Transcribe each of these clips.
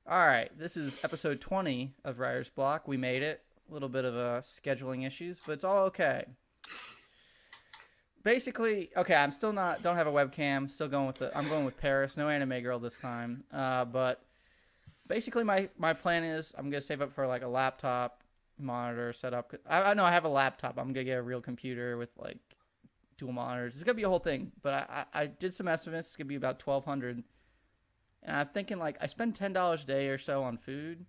All right, this is episode 20 of Writer's Block. We made it. A little bit of scheduling issues, but it's all okay. Basically, okay, I'm still don't have a webcam. Still going with I'm going with Paris. No anime girl this time. But basically, my plan is I'm gonna save up for like a laptop monitor setup. I know I have a laptop. I'm gonna get a real computer with like dual monitors. It's gonna be a whole thing. But I did some estimates. It's gonna be about $1,200. And I'm thinking, like, I spend $10 a day or so on food.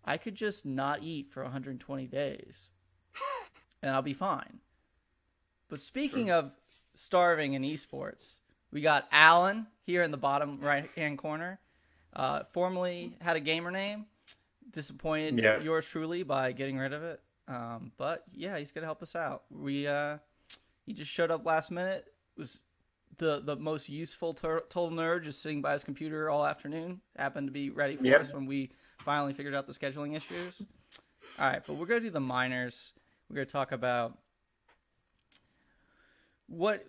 I could just not eat for 120 days. And I'll be fine. But speaking of starving in esports, we got Allan here in the bottom right-hand corner. Formerly had a gamer name. Disappointed yours truly by getting rid of it. But, yeah, he's going to help us out. He just showed up last minute. Was the most useful total nerd just sitting by his computer all afternoon. Happened to be ready for us when we finally figured out the scheduling issues. All right, but we're going to do the minors. We're going to talk about what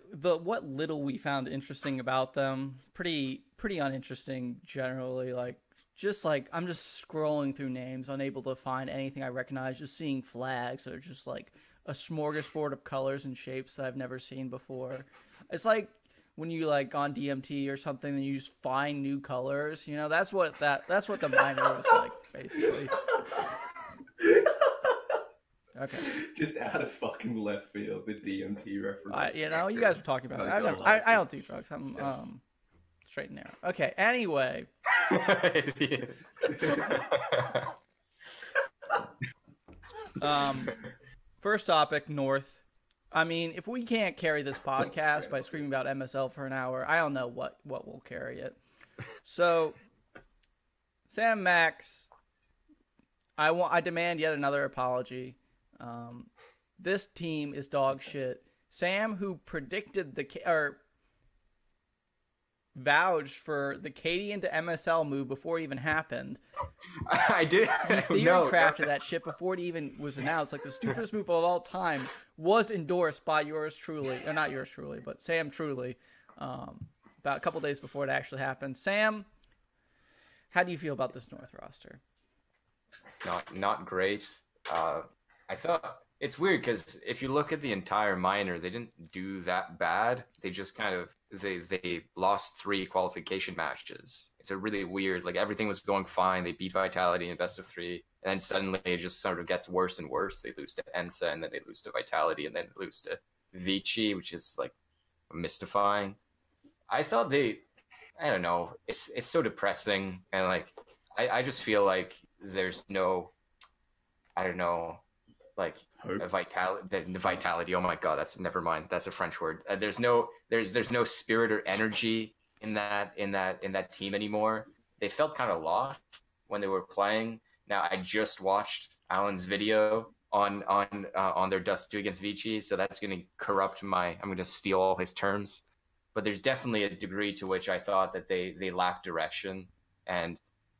little we found interesting about them. Pretty uninteresting generally. I'm just scrolling through names, unable to find anything I recognize, just seeing flags that are just like a smorgasbord of colors and shapes that I've never seen before. It's like when you like on DMT or something and you just find new colors, you know, that's what the minor was like, basically. Okay. Just out of fucking left field, the DMT reference. You guys were talking about it. I don't do drugs. I'm straight and narrow. Okay, anyway. First topic, North. I mean, if we can't carry this podcast by screaming about MSL for an hour, I don't know what will carry it. So, Sam Max, I demand yet another apology. This team is dog shit. Sam, who predicted vouched for the Katie into MSL move before it even happened. I did. He crafted that shit before it even was announced. Like the stupidest move of all time was endorsed by yours truly, or not yours truly, but Sam truly. About a couple days before it actually happened. Sam, how do you feel about this North roster? Not great. I thought it's weird because if you look at the entire minor, they didn't do that bad. They just kind of they lost 3 qualification matches. It's a really weird, like everything was going fine. They beat Vitality in best of 3, and then suddenly it just sort of gets worse and worse. They lose to Ensa, and then they lose to Vitality, and then lose to Vici, which is like mystifying. I thought I don't know. It's so depressing, and like I just feel like there's no, I don't know. Like the vitality. Oh my god, never mind. That's a French word. There's no spirit or energy in that team anymore. They felt kind of lost when they were playing. Now I just watched Allan's video on their Dust 2 against Vici, so that's going to corrupt I'm going to steal all his terms. But there's definitely a degree to which I thought that they lack direction, and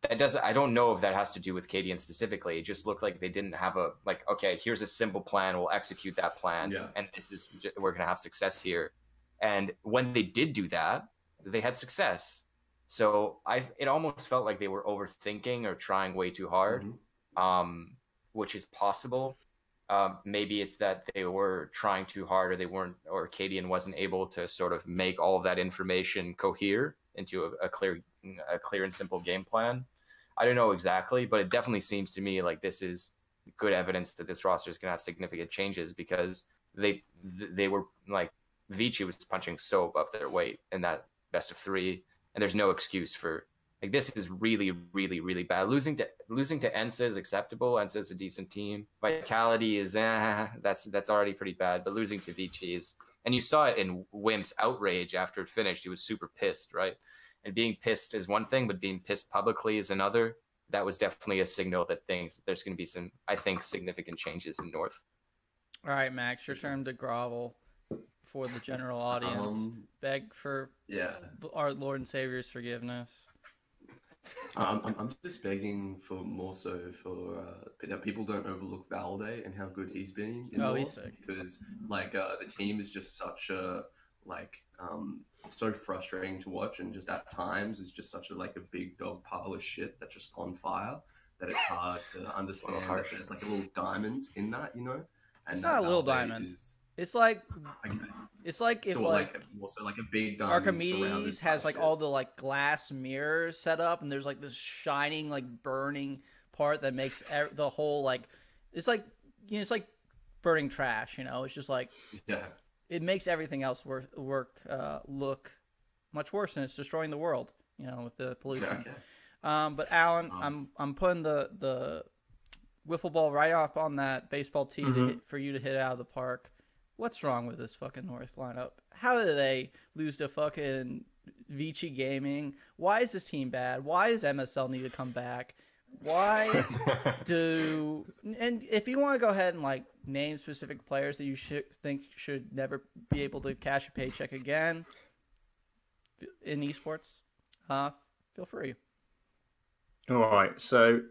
I don't know if that has to do with Cadian specifically. It just looked like they didn't have okay, here's a simple plan. We'll execute that plan. Yeah. And we're going to have success here. And when they did do that, they had success. So it almost felt like they were overthinking or trying way too hard, which is possible. Maybe it's that they were trying too hard, or Cadian wasn't able to sort of make all of that information cohere into a clear and simple game plan. I don't know exactly, but it definitely seems to me like this is good evidence that this roster is going to have significant changes, because they were like, Vici was punching so above their weight in that best of 3, and there's no excuse for, like, this is really, really, really bad. Losing to Ensa is acceptable. Ensa is a decent team. Vitality is that's already pretty bad, but losing to Vici is, and you saw it in Wimp's outrage after it finished. He was super pissed, right? And being pissed is one thing, but being pissed publicly is another. That was definitely a signal that there's going to be some, I think, significant changes in North. All right, Max, your turn to grovel for the general audience. Beg for our Lord and Savior's forgiveness. I'm just begging for more so for that people don't overlook Valde and how good he's been. He's sick. Because the team is just such a like so frustrating to watch, and just at times it's just such a like a big dog pile of shit that's just on fire that it's hard to understand that there's like a little diamond in that, you know. And It's that not a little ballet diamond. is It's like if so like also like a big diamond Archimedes surrounded has by like shit. all the like glass mirrors set up, and there's like this shining like burning part that makes the whole like it's like it's like burning trash. It's just like Yeah. it makes everything else look much worse, and it's destroying the world. With the pollution. Okay. But Alan, I'm putting the wiffle ball right up on that baseball tee for you to hit out of the park. What's wrong with this fucking North lineup? How did they lose to fucking Vici Gaming? Why is this team bad? Why does MSL need to come back? Why and if you want to go ahead and like name specific players that you think should never be able to cash a paycheck again in esports, feel free. All right, so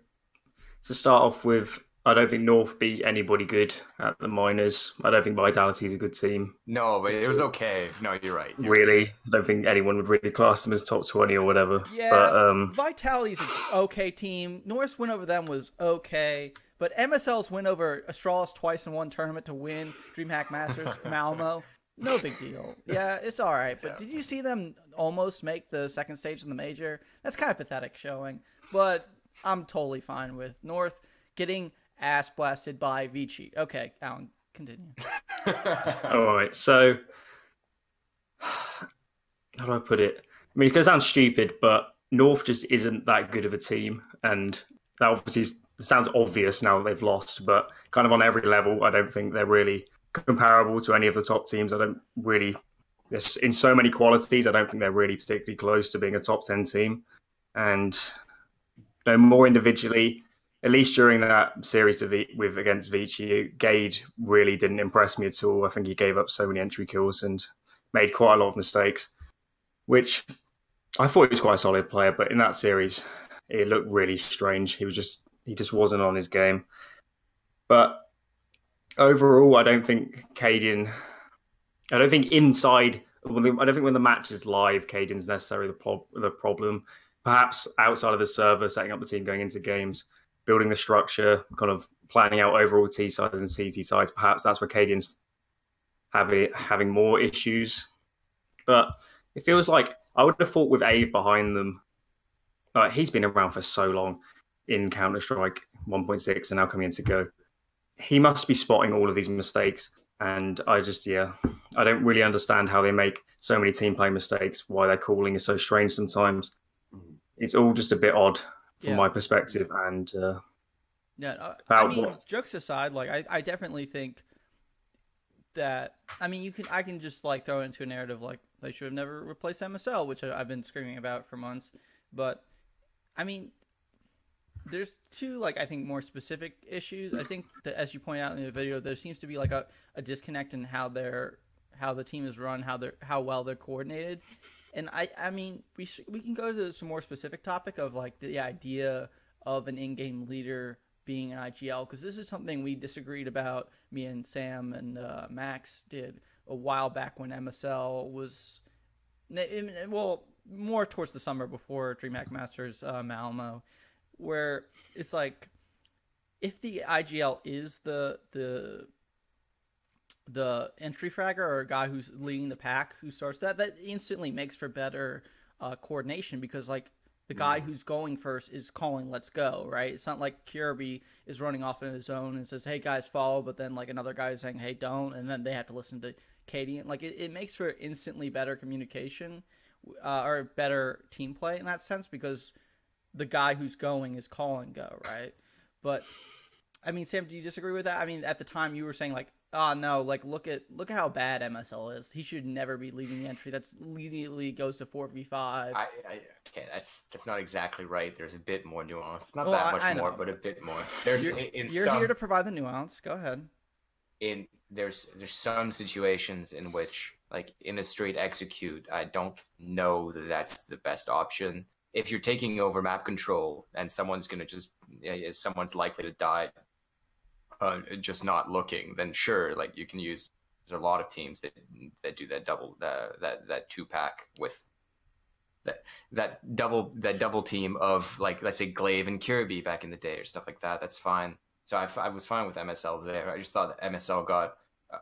to start off with, I don't think North beat anybody good at the minors. I don't think Vitality is a good team. No, but it was okay. No, you're right. Really, I don't think anyone would really class them as top 20 or whatever. Yeah, but Vitality's an okay team. North's win over them was okay, but MSL's win over Astralis twice in one tournament to win DreamHack Masters Malmo, no big deal. Yeah, it's all right. But did you see them almost make the second stage in the major? That's kind of pathetic showing. But I'm totally fine with North getting ass blasted by Vici. Okay, Alan, continue. all right, so how do I put it? I mean, it's going to sound stupid, but North just isn't that good of a team, and that obviously sounds obvious now that they've lost, but kind of on every level, I don't think they're really comparable to any of the top teams. I don't really, in so many qualities, I don't think they're really particularly close to being a top 10 team. And more individually, at least during that series against Vici, Gade really didn't impress me at all. I think he gave up so many entry kills and made quite a lot of mistakes, which I thought he was quite a solid player, but in that series, it looked really strange. He just wasn't on his game. But overall, I don't think inside, I don't think when the match is live, Caden's necessarily the problem. Perhaps outside of the server, setting up the team going into games, building the structure, kind of planning out overall T sides and CT sides, perhaps that's where Caden's having more issues. But it feels like I would have thought with Ave behind them, he's been around for so long in Counter-Strike 1.6 and now coming into Go. He must be spotting all of these mistakes. And I don't really understand how they make so many team play mistakes, why their calling is so strange sometimes. It's all just a bit odd from my perspective. And jokes aside, like I definitely think that I can just like throw it into a narrative like they should have never replaced MSL, which I've been screaming about for months. But I mean, there's two I think more specific issues. I think that as you point out in the video, there seems to be like a disconnect in how the team is run, how well they're coordinated. And I mean we can go to some more specific topic of like the idea of an in-game leader being an IGL, because this is something we disagreed about, me and Sam and Max did a while back when MSL was more towards the summer before DreamHack Masters Malmo, where it's like if the IGL is the entry fragger or a guy who's leading the pack who starts that instantly makes for better coordination, because like the guy who's going first is calling let's go, right? It's not like Kirby is running off in his own and says, hey guys follow, but then like another guy is saying, hey don't, and then they have to listen to Katie. Like it makes for instantly better communication or better team play in that sense, because the guy who's going is calling go, right? But I mean, Sam, do you disagree with that? I mean, at the time you were saying like, oh no, like look at how bad MSL is. He should never be leading the entry. That's immediately goes to 4v5. Okay, that's not exactly right. There's a bit more nuance. Not that much more, but a bit more. You're here to provide the nuance. Go ahead. There's some situations in which, like in a straight execute, I don't know that that's the best option. If you're taking over map control and someone's likely to die just not looking, then sure, like you can use There's a lot of teams that do that that 2-pack with that double team of, like, let's say Glaive and Kirby back in the day or stuff like that. That's fine. So I was fine with MSL there. I just thought that MSL got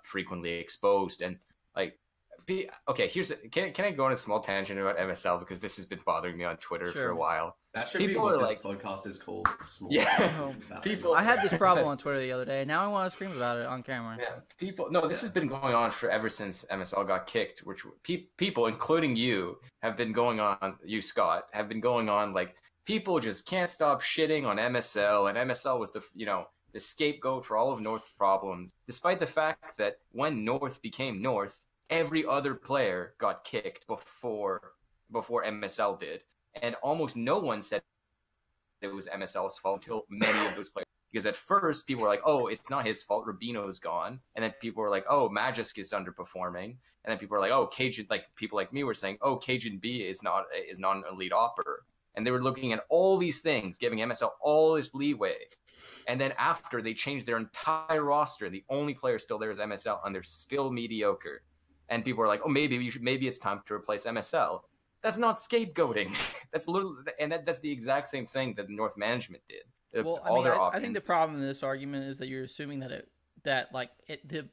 frequently exposed, and like, okay, can I go on a small tangent about MSL, because this has been bothering me on Twitter for a while. That should be what this podcast is called. Small people. I had this problem on Twitter the other day, and now I want to scream about it on camera. Yeah, this has been going on ever since MSL got kicked, which people, including you, have been going on. You, Scott, have been going on, like, people just can't stop shitting on MSL, and MSL was the scapegoat for all of North's problems, despite the fact that when North became North, every other player got kicked before MSL did. And almost no one said it was MSL's fault until many of those players. Because at first, people were like, oh, it's not his fault, Rubino's gone. And then people were like, oh, Magisk is underperforming. And then people were like, oh, Cajun, like, people like me were saying, oh, Cajun B is not an elite opper. And they were looking at all these things, giving MSL all this leeway. And then after, they changed their entire roster. The only player still there is MSL, and they're still mediocre. And people are like, oh, maybe it's time to replace MSL. That's not scapegoating. That's the exact same thing that the North management did. Well, I think the problem in this argument is that you're assuming that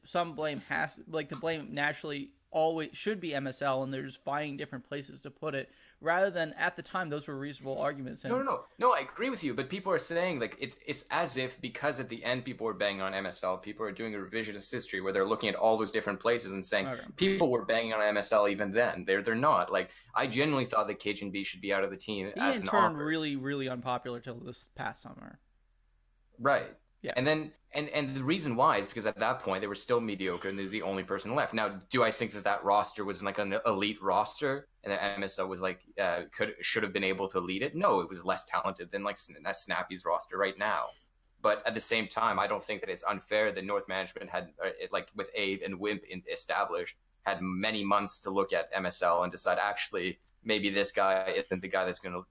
some blame the blame naturally always should be MSL, and they're just finding different places to put it, rather than at the time those were reasonable arguments. And... No, I agree with you, but people are saying, like, it's as if, because at the end people were banging on MSL, people are doing a revisionist history where they're looking at all those different places and saying people were banging on MSL even then. They're not. Like, I genuinely thought that Cajun B should be out of the team. He turned really, really unpopular till this past summer. Right. Yeah. And then and the reason why is because at that point they were still mediocre, and there's the only person left. Now, do I think that roster was like an elite roster, and that MSL was like should have been able to lead it? No, it was less talented than like Snappy's roster right now. But at the same time, I don't think that it's unfair that North management had like with Abe and Wimp established, had many months to look at MSL and decide, actually, maybe this guy isn't the guy that's gonna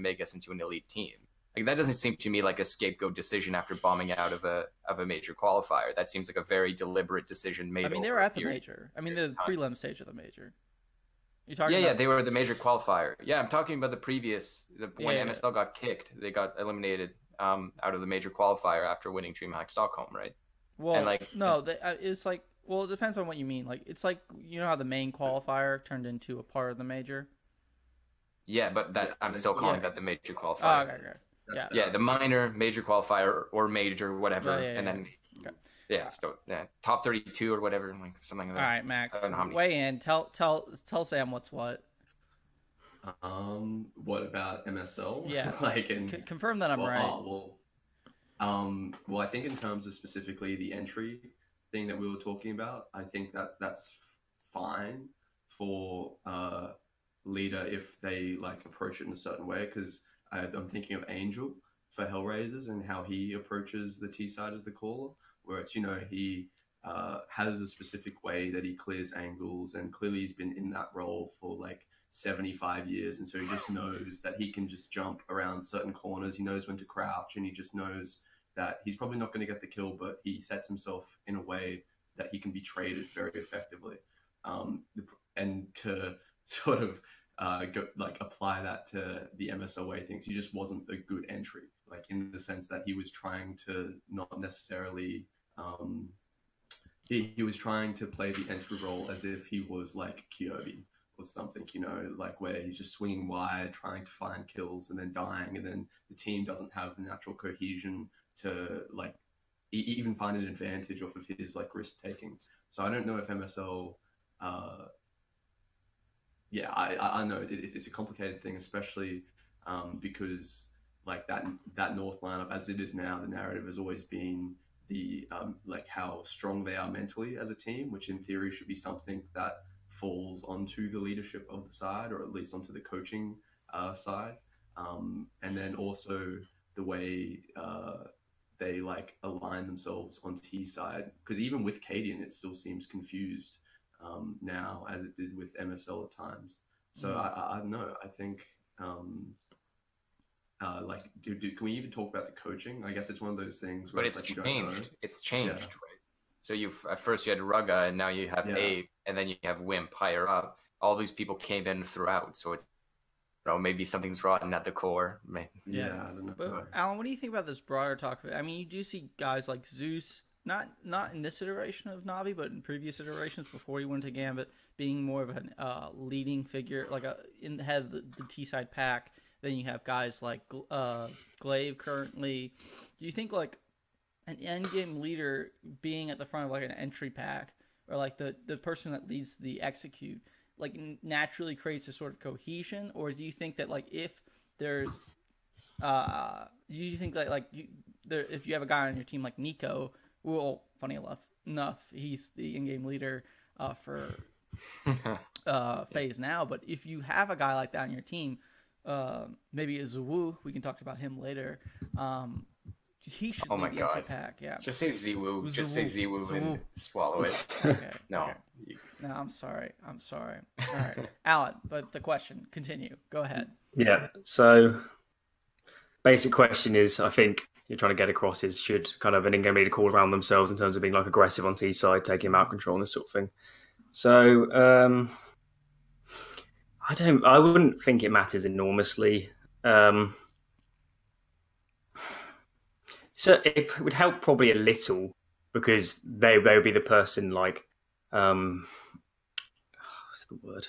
make us into an elite team. Like, that doesn't seem to me like a scapegoat decision after bombing out of a major qualifier. That seems like a very deliberate decision made. I mean, they were at the major. I mean, the prelim stage of the major. You talking? Yeah, they were the major qualifier. Yeah, I'm talking about when MSL got kicked, they got eliminated out of the major qualifier after winning DreamHack Stockholm, right? Well, and it's like, well, it depends on what you mean. Like, it's like, you know how the main qualifier turned into a part of the major. Yeah, but I'm still calling that the major qualifier. Oh, okay. Yeah, the minor, major qualifier, or major, whatever, and then top 32 or whatever, like something like that. All right, Max, weigh in. Tell Sam what's what. What about MSL? Yeah, confirm that I'm right. Well, I think in terms of specifically the entry thing that we were talking about, I think that's fine for leader if they like approach it in a certain way, because I'm thinking of Angel for Hellraisers and how he approaches the T side as the caller, where it's, he has a specific way that he clears angles, and clearly he's been in that role for like 75 years, and so he just knows that he can just jump around certain corners. He knows when to crouch, and he just knows that he's probably not going to get the kill, but he sets himself in a way that he can be traded very effectively. And to sort of apply that to the MSL way things, he just wasn't a good entry, like in the sense that he was trying to not necessarily he was trying to play the entry role as if he was like Kyobi or something, like where he's just swinging wide, trying to find kills and then dying, and then the team doesn't have the natural cohesion to like even find an advantage off of his like risk taking. So I don't know if MSL I know it's a complicated thing, especially because like that North lineup as it is now, the narrative has always been the like how strong they are mentally as a team, which in theory should be something that falls onto the leadership of the side, or at least onto the coaching side, and then also the way they like align themselves on T side, because even with Cadian it still seems confused now, as it did with MSL at times. So I don't know. I think can we even talk about the coaching? I guess it's one of those things where but it's like, changed. It's changed, right? So at first you had Rugga, and now you have Yeah. Ape, and then you have Wimp higher up. All these people came in throughout, so it's, maybe something's rotten at the core. Yeah, I don't know. But Alan, what do you think about this broader talk? I mean, you do see guys like Zeus, not in this iteration of Navi, but in previous iterations before he went to Gambit, being more of a leading figure, like in the head of the T-side pack. Then you have guys like Glaive currently. Do you think like an endgame leader being at the front of like an entry pack, or like the person that leads the execute, like naturally creates a sort of cohesion? Or do you think that like if there's do you think that like if you have a guy on your team like Nico, well, funny enough he's the in-game leader for phase now, but if you have a guy like that on your team, maybe a Zwu, we can talk about him later, he should lead the entry pack. Yeah, just say Zwu. Just say Zwu and swallow it. Okay. No. Okay. No, I'm sorry. All right, Alan. But the question, continue. Go ahead. Yeah. So, basic question is, I think you're trying to get across is, should kind of an in-game leader call around themselves in terms of being like aggressive on T side, taking map control and this sort of thing. So, I wouldn't think it matters enormously. So it would help probably a little, because they would be the person like, what's the word?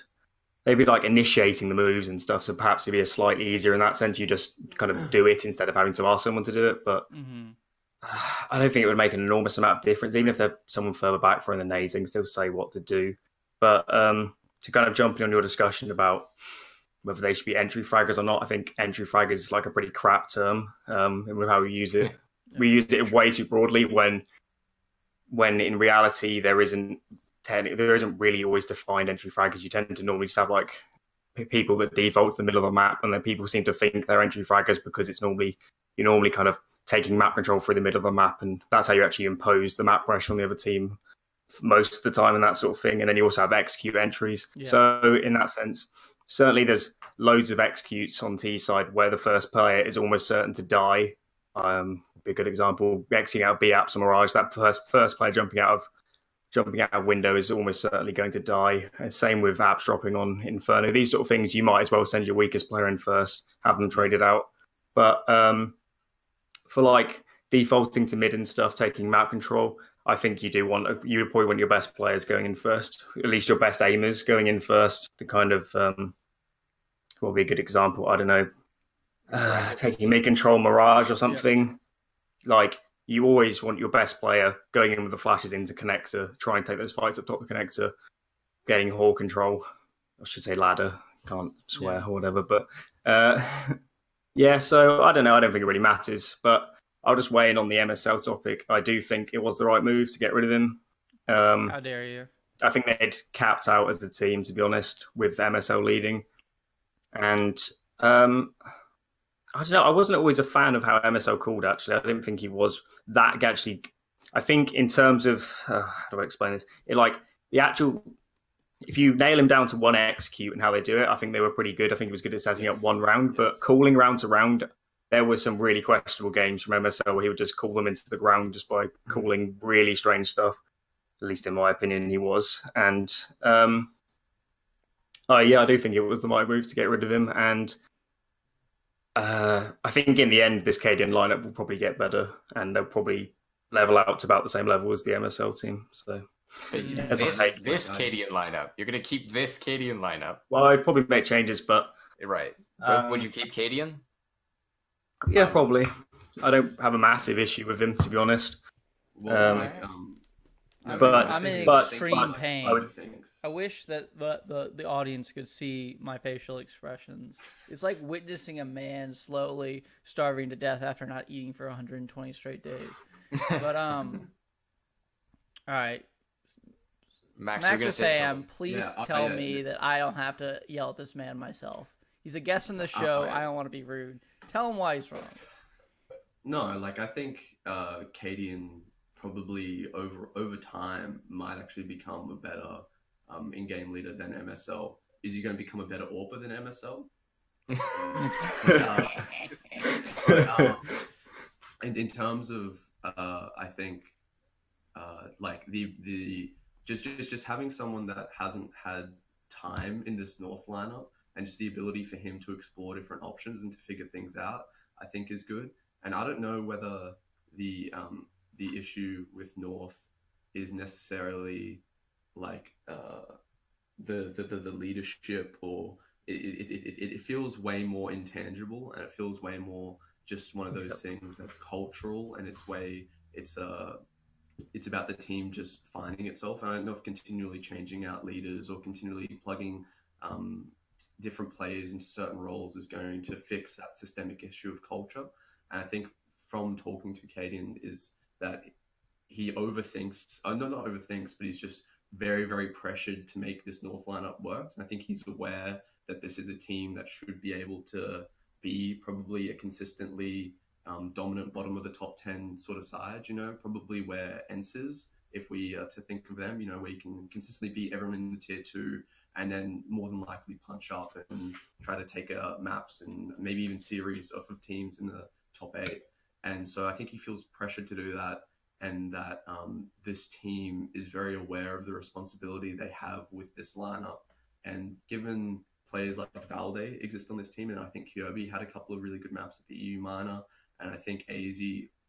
They'd be like initiating the moves and stuff. So perhaps it'd be a slightly easier in that sense. You just kind of do it instead of having to ask someone to do it. But I don't think it would make an enormous amount of difference. Even if they're someone further back throwing the nades, they can still say what to do. But to kind of jump in on your discussion about whether they should be entry fraggers or not, I think entry frag is like a pretty crap term with how we use it. We use it way too broadly when in reality there isn't really always defined entry fraggers. You tend to normally just have like people that default to the middle of the map, and then people seem to think they're entry fraggers because you're normally kind of taking map control through the middle of the map, and that's how you actually impose the map pressure on the other team most of the time and that sort of thing. And then you also have execute entries. Yeah. So in that sense, certainly there's loads of executes on T side where the first player is almost certain to die. Be a good example, exiting out of B-Apps or Mirage, that first player jumping out of window is almost certainly going to die. And same with apps dropping on Inferno. These sort of things, you might as well send your weakest player in first, have them traded out. But for like defaulting to mid and stuff, taking map control, I think you would probably want your best players going in first, at least your best aimers going in first to kind of, what would be a good example? I don't know, taking mid control Mirage or something. Yeah. Like, you always want your best player going in with the flashes into connector, try and take those fights up top of connector, getting hall control. I should say ladder, can't swear or whatever. But yeah, so I don't know. I don't think it really matters. But I'll just weigh in on the MSL topic. I do think it was the right move to get rid of him. How dare you? I think they'd capped out as a team, to be honest, with MSL leading. And I don't know. I wasn't always a fan of how MSL called, actually. I didn't think he was that actually. I think in terms of, how do I explain this? If you nail him down to one execute and how they do it, I think they were pretty good. I think he was good at setting up one round, but calling round to round, there were some really questionable games from MSL where he would just call them into the ground just by calling really strange stuff. At least in my opinion, he was. And I do think it was the right move to get rid of him. And I think in the end, this KDN lineup will probably get better, and they'll probably level out to about the same level as the MSL team. So this KDN lineup, you're going to keep this KDN lineup. Well, I'd probably make changes, but right. Would you keep KDN? Yeah, probably. I don't have a massive issue with him, to be honest. Well, I'm in extreme pain. I wish that the audience could see my facial expressions. It's like witnessing a man slowly starving to death after not eating for 120 straight days. But all right, Max or Sam, please tell me that I don't have to yell at this man myself. He's a guest on the show. I don't want to be rude. Tell him why he's wrong. No, like I think KDN probably over time might actually become a better in-game leader than MSL. Is he going to become a better AWPer than MSL? And in terms of, I think like the just having someone that hasn't had time in this North lineup and just the ability for him to explore different options and to figure things out, I think is good. And I don't know whether the issue with North is necessarily like the leadership, or it feels way more intangible, and it feels way more just one of those things that's cultural, and it's about the team just finding itself. And I don't know if continually changing out leaders or continually plugging different players into certain roles is going to fix that systemic issue of culture. And I think from talking to Caden is that he overthinks, not overthinks, but he's just very, very pressured to make this North lineup work. And I think he's aware that this is a team that should be able to be probably a consistently dominant bottom of the top 10 sort of side, probably where ENCE is, if we to think of them, where you can consistently beat everyone in the tier 2 and then more than likely punch up and try to take maps and maybe even series off of teams in the top 8. And so I think he feels pressured to do that, and that this team is very aware of the responsibility they have with this lineup. And given players like Valde exist on this team, and I think Kirby had a couple of really good maps at the EU minor, and I think AZ,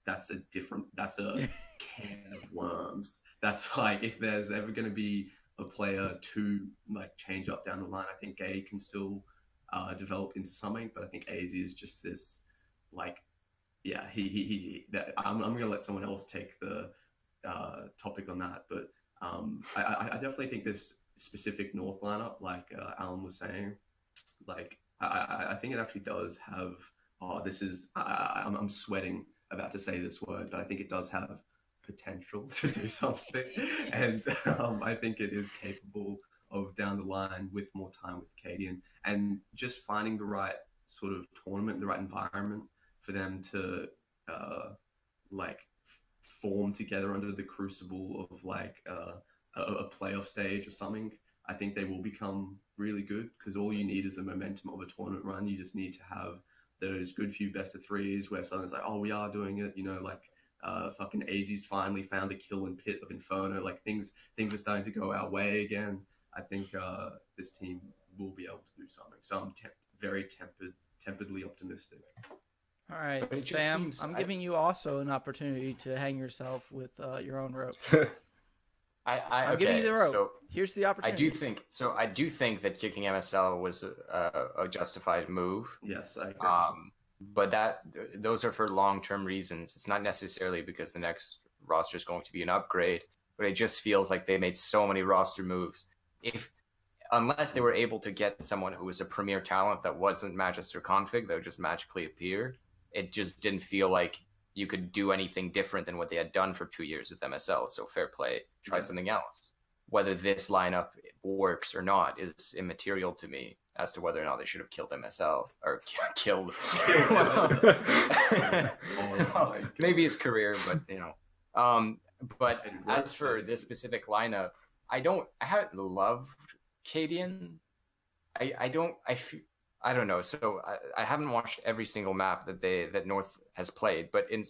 that's a can of worms. That's like, if there's ever going to be a player to like change up down the line, I think Gay can still develop into something, but I think AZ is just this like, yeah, I'm going to let someone else take the topic on that. But I definitely think this specific North lineup, like Allan was saying, like I think it actually does have, I'm sweating about to say this word, but I think it does have potential to do something. And I think it is capable of down the line with more time with Cadian and just finding the right sort of tournament, the right environment for them to form together under the crucible of like a playoff stage or something. I think they will become really good, because all you need is the momentum of a tournament run. You just need to have those good few best of threes where someone's like, oh, we are doing it, fucking AZ's finally found a kill in Pit of Inferno. Like things are starting to go our way again. I think this team will be able to do something. So I'm very temperedly optimistic. All right, Sam, I'm giving you also an opportunity to hang yourself with your own rope. I'm giving you the rope. So here's the opportunity. I do think that kicking MSL was a justified move. Yes, I agree. But those are for long-term reasons. It's not necessarily because the next roster is going to be an upgrade, but it just feels like they made so many roster moves. Unless they were able to get someone who was a premier talent that wasn't Magister config, that would just magically appear, it just didn't feel like you could do anything different than what they had done for 2 years with MSL. So fair play, try something else. Whether this lineup works or not is immaterial to me as to whether or not they should have killed MSL or killed MSL. Maybe his career, but But as for this specific lineup, I haven't loved Cadian. I don't know. So I haven't watched every single map that North has played, but in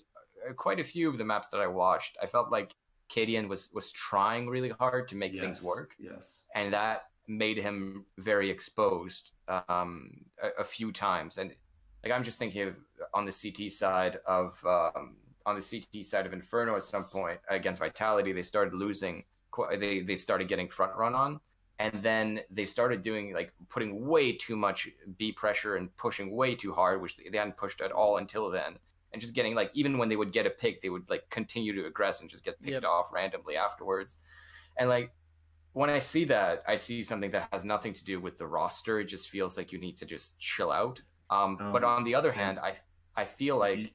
quite a few of the maps that I watched, I felt like Cadian was trying really hard to make things work. Yes. And that made him very exposed a few times. And like I'm just thinking of on the CT side of Inferno at some point against Vitality, they started losing. They started getting front run on. And then they started doing putting way too much B pressure and pushing way too hard, which they hadn't pushed at all until then. And just getting even when they would get a pick, they would continue to aggress and just get picked off randomly afterwards. And when I see that, I see something that has nothing to do with the roster. It just feels like you need to just chill out. But on the other hand, I feel like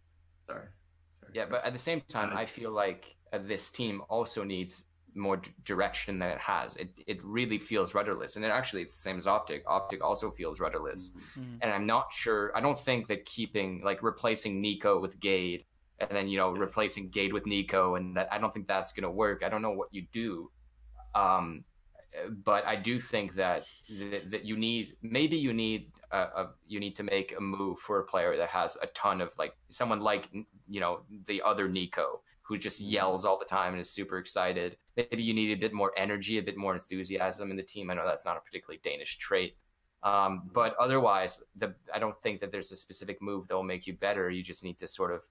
but at the same time, I feel like this team also needs more direction than it has. It really feels rudderless, and actually it's the same as Optic. Optic also feels rudderless, and I'm not sure. I don't think that keeping replacing Nico with Gade, and then replacing Gade with Nico, and that I don't think that's gonna work. I don't know what you do, but I do think that you need to make a move for a player that has a ton of someone the other Nico. who just yells all the time and is super excited. Maybe you need a bit more energy, a bit more enthusiasm in the team. I know that's not a particularly Danish trait. But otherwise, I don't think that there's a specific move that will make you better. You just need to sort of,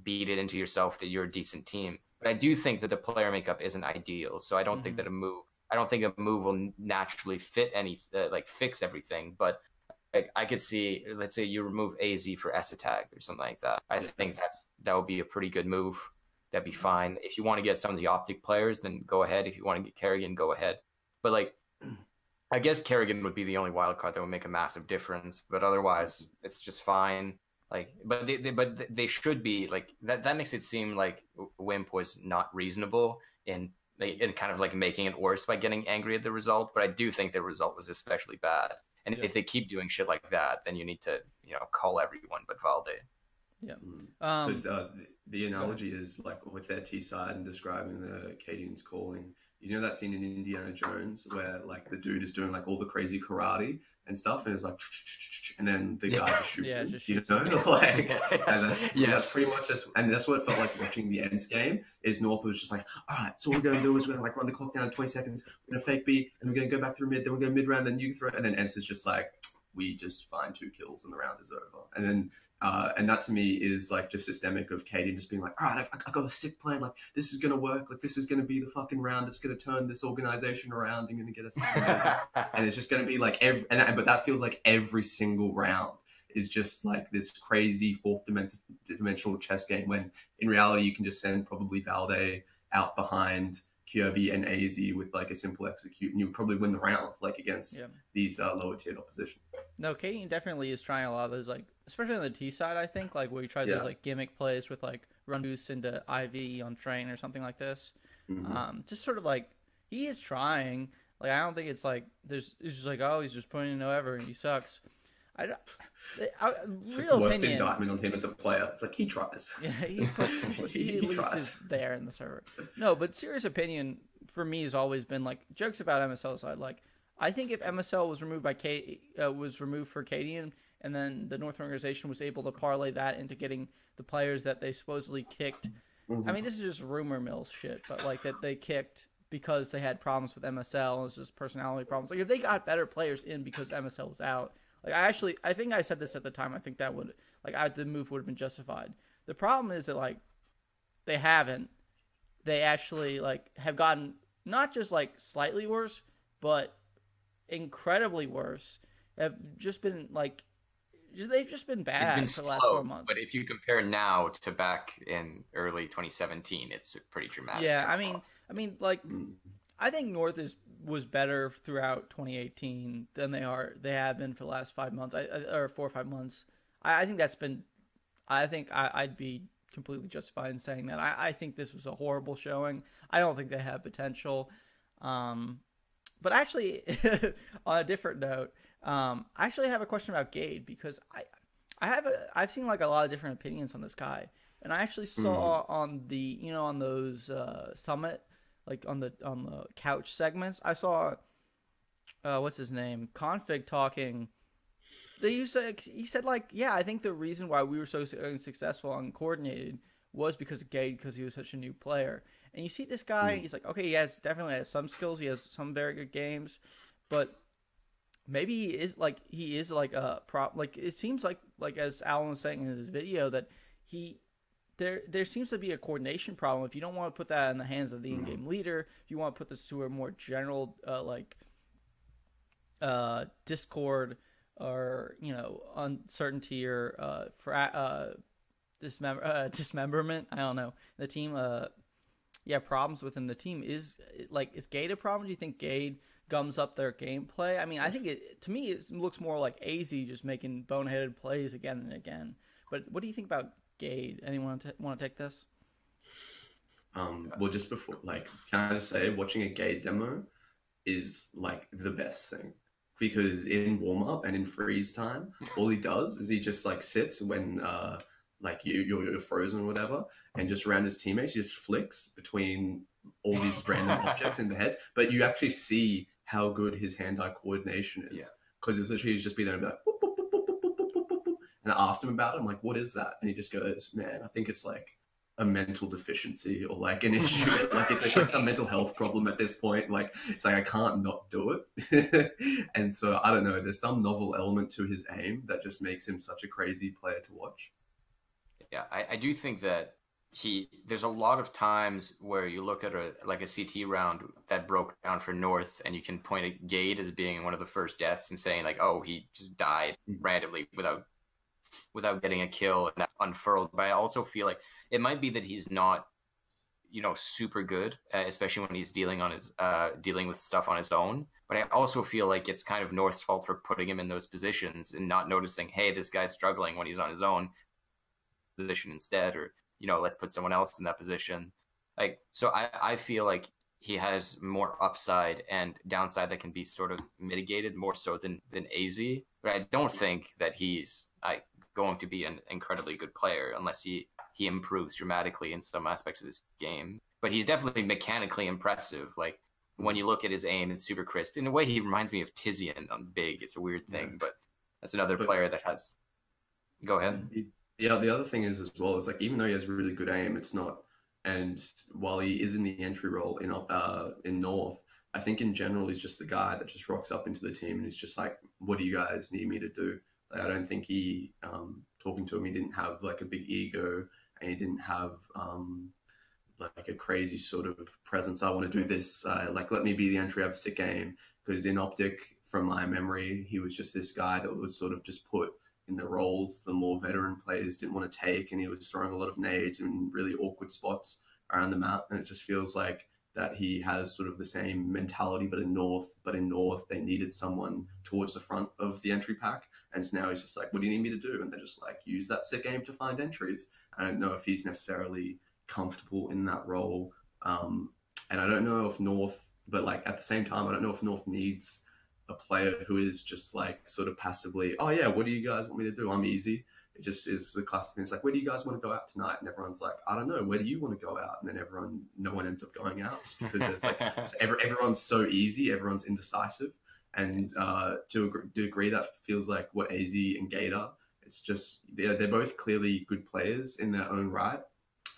beat it into yourself that you're a decent team. But I do think that the player makeup isn't ideal. So I don't think that I don't think a move will naturally fit fix everything. But I could see, let's say you remove AZ for S attack or something like that. I think that would be a pretty good move. That'd be fine. If you want to get some of the Optic players, then go ahead. If you want to get Kerrigan, go ahead. But I guess Kerrigan would be the only wild card that would make a massive difference. But otherwise, it's just fine. But they should be that makes it seem like Wimp was not reasonable in kind of making it worse by getting angry at the result. But I do think the result was especially bad. And if they keep doing shit like that, then you need to, call everyone but Valde. Yeah. Because the analogy is with their T side and describing the Cadians calling. You know that scene in Indiana Jones where the dude is doing all the crazy karate and stuff, and it's and then the guy just shoots him. Just and that's pretty much just, and that's what it felt like watching the Ents game. Is North was just all right, so what we're gonna do is we're gonna run the clock down in 20 seconds. We're gonna fake B, and we're gonna go back through mid. Then we're gonna mid round, then you throw, and then Ents is just we just find 2 kills and the round is over. And then and that to me is just systemic of Katie just being all right, I got a sick plan. This is gonna work. This is gonna be the fucking round that's gonna turn this organization around and gonna get us. And it's just gonna be but that feels like every single round is just this crazy fourth dimensional chess game. When in reality you can just send probably Valde out behind Kirby and AZ with a simple execute, and you would probably win the round against these lower tiered opposition. No, Katie definitely is trying a lot of those especially on the T side. I think where he tries those gimmick plays with run boost into IV on train or something like this. Just sort of he is trying. I don't think it's it's just oh, he's just putting in no effort and he sucks. It's the worst indictment on him as a player. It's he tries. Yeah, he at least tries. Is there in the server. No, but serious opinion for me has always been jokes about MSL side. I think if MSL was removed was removed for Cadian, and then the North organization was able to parlay that into getting the players that they supposedly kicked. I mean, this is just rumor mill shit, but that they kicked because they had problems with MSL. It's just personality problems. If they got better players in because MSL was out. I think I said this at the time. I think that would, the move would have been justified. The problem is that, they haven't. They actually, have gotten not just, slightly worse, but incredibly worse. Have just been, they've just been bad for the last 4 months. But if you compare now to back in early 2017, it's pretty dramatic. Yeah, I mean, I think North was better throughout 2018 than they have been for the last 5 months, or 4 or 5 months. I think that's been. I think I'd be completely justified in saying that. I think this was a horrible showing. I don't think they have potential. But actually, on a different note, I actually have a question about Gade, because I've seen a lot of different opinions on this guy, and I actually saw on the on those Summit. On the couch segments, I saw what's his name, Config talking. He said I think the reason why we were so successful and coordinated was because of Gade, because he was such a new player. And you see this guy, he's okay, he definitely has some skills, he has some very good games, but maybe he is a prop. It seems like as Allan was saying in his video that There seems to be a coordination problem. If you don't want to put that in the hands of the in-game leader, if you want to put this to a more general discord or uncertainty or dismemberment, I don't know, the team problems within the team, is Gade a problem? Do you think Gade gums up their gameplay? I mean, I think to me it looks more like AZ just making boneheaded plays again and again. But what do you think about Gade? Anyone want to take this? Well, just before, can I just say, watching a Gade demo is the best thing, because in warm up and in freeze time, all he does is he just sits when you're frozen or whatever, and just around his teammates, he just flicks between all these random objects in the heads. But you actually see how good his hand-eye coordination is, because it's literally just be there and be boop, boop, boop, boop, boop, boop, boop, boop. And I asked him about it. I'm what is that? And he just goes, man, I think it's a mental deficiency or like an issue. Like it's like some mental health problem at this point. Like it's like I can't not do it. And so I don't know. There's some novel element to his aim that just makes him such a crazy player to watch. Yeah, I do think that there's a lot of times where you look at a CT round that broke down for North, and you can point at Gade as being one of the first deaths and saying like, oh, he just died randomly without getting a kill and that unfurled. But I also feel like it might be that he's not, super good, especially when he's dealing with stuff on his own. But I also feel like it's kind of North's fault for putting him in those positions and not noticing, hey, this guy's struggling when he's on his own position instead, or let's put someone else in that position. Like, so I feel like he has more upside and downside that can be sort of mitigated more so than AZ. But I don't think that he's going to be an incredibly good player unless he improves dramatically in some aspects of this game. But he's definitely mechanically impressive. Like, when you look at his aim, it's super crisp. In a way, he reminds me of Tizian on big. It's a weird thing, but that's another player that has... Go ahead. Yeah, the other thing is as well, is like, even though he has really good aim, it's not... And while he is in the entry role in North, I think in general he's just the guy that just rocks up into the team and he's just like, what do you guys need me to do? Like, I don't think he, talking to him, he didn't have like a big ego, and he didn't have like a crazy sort of presence. I want to do this, like, let me be the entry, I have a sick aim. Because in Optic, from my memory, he was just this guy that was sort of just put in the roles the more veteran players didn't want to take, and he was throwing a lot of nades in really awkward spots around the map. And it just feels like that he has sort of the same mentality, but in North they needed someone towards the front of the entry pack. And so now he's just like, what do you need me to do? And they're just like, use that sick aim to find entries. I don't know if he's necessarily comfortable in that role. And I don't know if North, but like at the same time, I don't know if North needs a player who is just like sort of passively, oh yeah, what do you guys want me to do? I'm easy. It just is the classic thing. It's like, where do you guys want to go out tonight? And everyone's like, I don't know. Where do you want to go out? And then no one ends up going out just because there's like, everyone's so easy. Everyone's indecisive. And to agree, that feels like what AZ and Gate are. It's just, they're both clearly good players in their own right.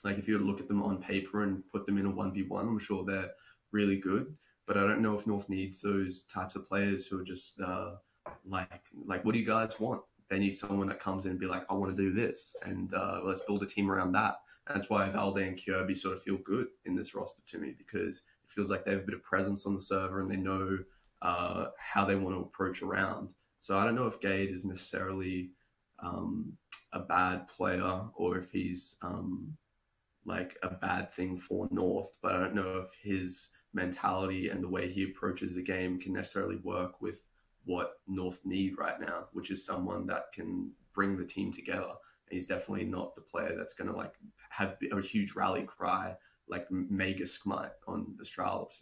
Like, if you were to look at them on paper and put them in a 1v1, I'm sure they're really good. But I don't know if North needs those types of players who are just like, what do you guys want? They need someone that comes in and be like, I want to do this, and let's build a team around that. And that's why Valde and Kirby sort of feel good in this roster to me, because it feels like they have a bit of presence on the server and they know how they want to approach around. So I don't know if Gade is necessarily a bad player or if he's like a bad thing for North, but I don't know if his mentality and the way he approaches the game can necessarily work with what North need right now, which is someone that can bring the team together. And he's definitely not the player that's going to like have a huge rally cry like Magisk might on Astralis,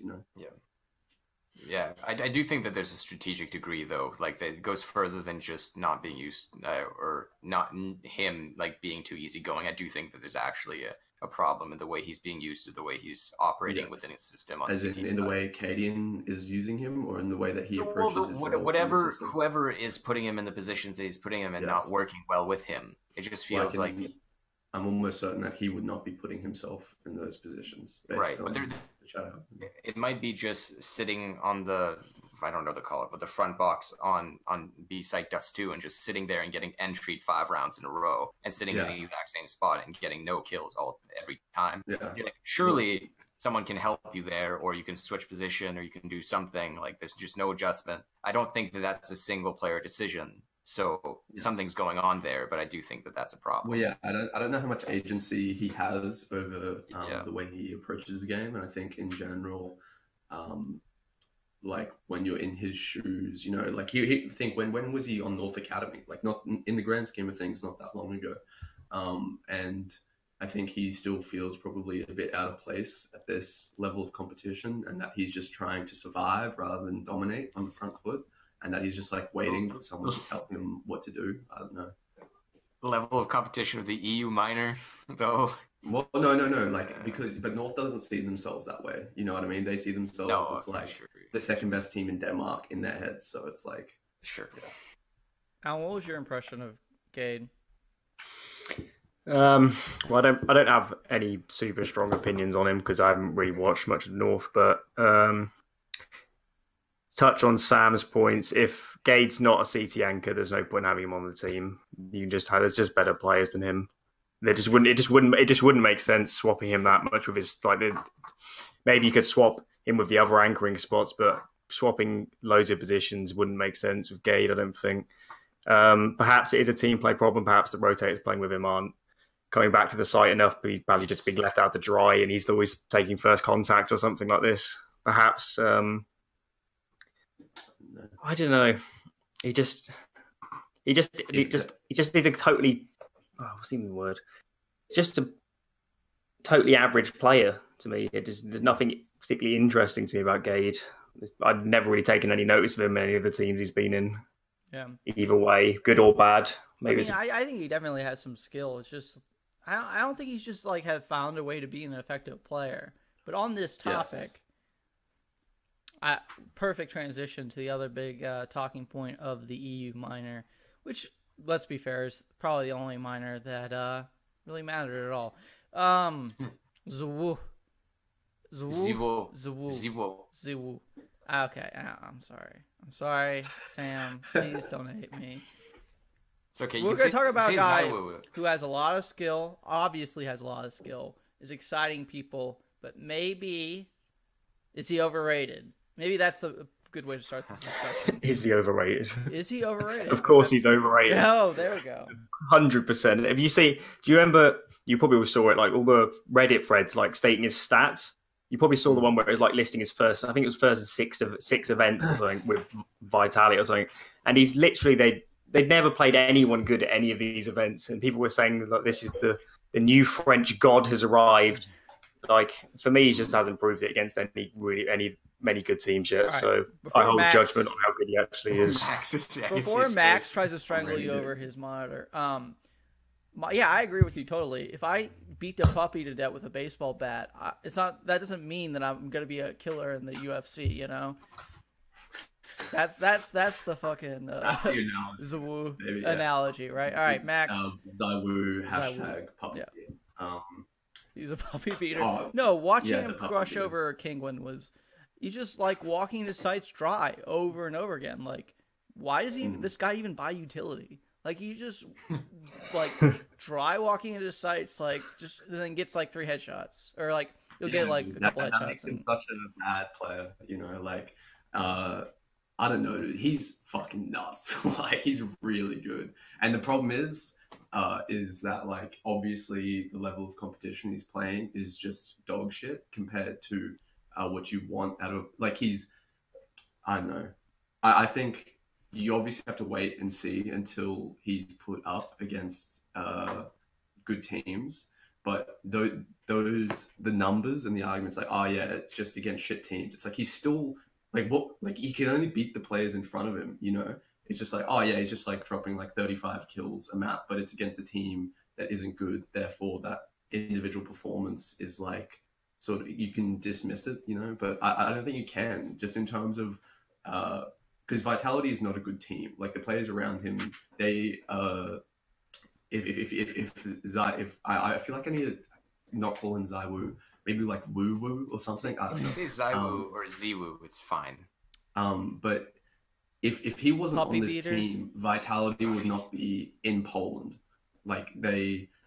Yeah, I do think that there's a strategic degree, though. Like, that it goes further than just not being used or not him like being too easygoing. I do think that there's actually a problem in the way he's being used, or the way he's operating within his system. On As in the way Cadian is using him, or in the way that he approaches his role whoever is putting him in the positions that he's putting him in, not working well with him. It just feels like I'm almost certain that he would not be putting himself in those positions. Based on the shadow. It might be just sitting on the, I don't know the call it, but the front box on B-Site Dust 2 and just sitting there and getting entry'd 5 rounds in a row and sitting in the exact same spot and getting no kills every time. Yeah. You're like, surely someone can help you there, or you can switch position, or you can do something. Like, there's just no adjustment. I don't think that that's a single player decision. So something's going on there, but I do think that that's a problem. Well, yeah, I don't know how much agency he has over the way he approaches the game, and I think in general, like when you're in his shoes, like he think when was he on North Academy? Like, not in the grand scheme of things, not that long ago, and I think he still feels probably a bit out of place at this level of competition, and that he's just trying to survive rather than dominate on the front foot. And that he's just like waiting for someone to tell him what to do. I don't know. Level of competition of the EU minor, though. Well, no. Like, but North doesn't see themselves that way. You know what I mean? They see themselves as like the second best team in Denmark in their heads. So it's like, sure. Alan, what was your impression of Gade? Well, I don't have any super strong opinions on him because I haven't really watched much of North. But touch on Sam's points. If Gade's not a CT anchor, there's no point having him on the team. You can just have there's just better players than him. It just wouldn't make sense swapping him that much with his maybe you could swap him with the other anchoring spots, but swapping loads of positions wouldn't make sense with Gade, I don't think. Perhaps it is a team play problem. Perhaps the rotators playing with him aren't coming back to the site enough, but he's probably just being left out to dry and he's always taking first contact or something like this. Perhaps, I don't know. He just needs a totally, what's even the word? Just a totally average player to me. There's nothing particularly interesting to me about Gade. I've never really taken any notice of him in any of the teams he's been in. Yeah. Either way, good or bad. Maybe I think he definitely has some skill. It's just I don't think he's just like have found a way to be an effective player. But on this topic, perfect transition to the other big talking point of the EU minor, which let's be fair is probably the only minor that really mattered at all. Ziwu. Okay, I'm sorry, Sam. Please don't hate me. It's okay. We're going to talk about a guy who has a lot of skill, obviously has a lot of skill, is exciting people, but maybe is he overrated? Maybe that's a good way to start this discussion. Is he overrated? Is he overrated? Of course he's overrated. Oh, there we go. 100%. If you see, do you remember, you probably all saw it, like all the Reddit threads, like stating his stats. You probably saw the one where it was like listing his first, I think it was first six events or something with Vitality or something. And he's literally, they'd never played anyone good at any of these events. And people were saying that this is the new French god has arrived. Like, for me, he just hasn't proved it against many good teams yet. Right. So I hold judgment on how good he actually is. Before Max tries to strangle you over his monitor, yeah, I agree with you totally. If I beat the puppy to death with a baseball bat, that doesn't mean that I'm gonna be a killer in the UFC. You know, that's the fucking Ziwu analogy, right? All right, Max. Ziwu hashtag puppy. Yeah. He's a puppy beater. No, watching him crush over Kingwin was, he's just like walking the sites dry over and over again. Like, why does this guy even buy utility? Like, he just like dry walking into sites, like just then gets like 3 headshots, or like you'll get like a couple headshots. Makes him such a bad player, you know. Like, I don't know, dude. He's fucking nuts. Like, he's really good. And the problem is that, like, obviously the level of competition he's playing is just dog shit compared to what you want out of, like, I don't know. I think you obviously have to wait and see until he's put up against good teams. But the numbers and the arguments, like, oh yeah, it's just against shit teams. It's like he's still like he can only beat the players in front of him, you know? It's just like, oh yeah, he's just like dropping like 35 kills a map, but it's against a team that isn't good. Therefore, that individual performance is like sort of, you can dismiss it, you know. But I don't think you can, just in terms of because Vitality is not a good team. Like, the players around him, they if I feel like I need to not call him Ziwu, maybe like Woo Woo or something. I don't know. Say Ziwu or Ziwu, it's fine. But if he wasn't on this team, Vitality would not be in Poland. Like,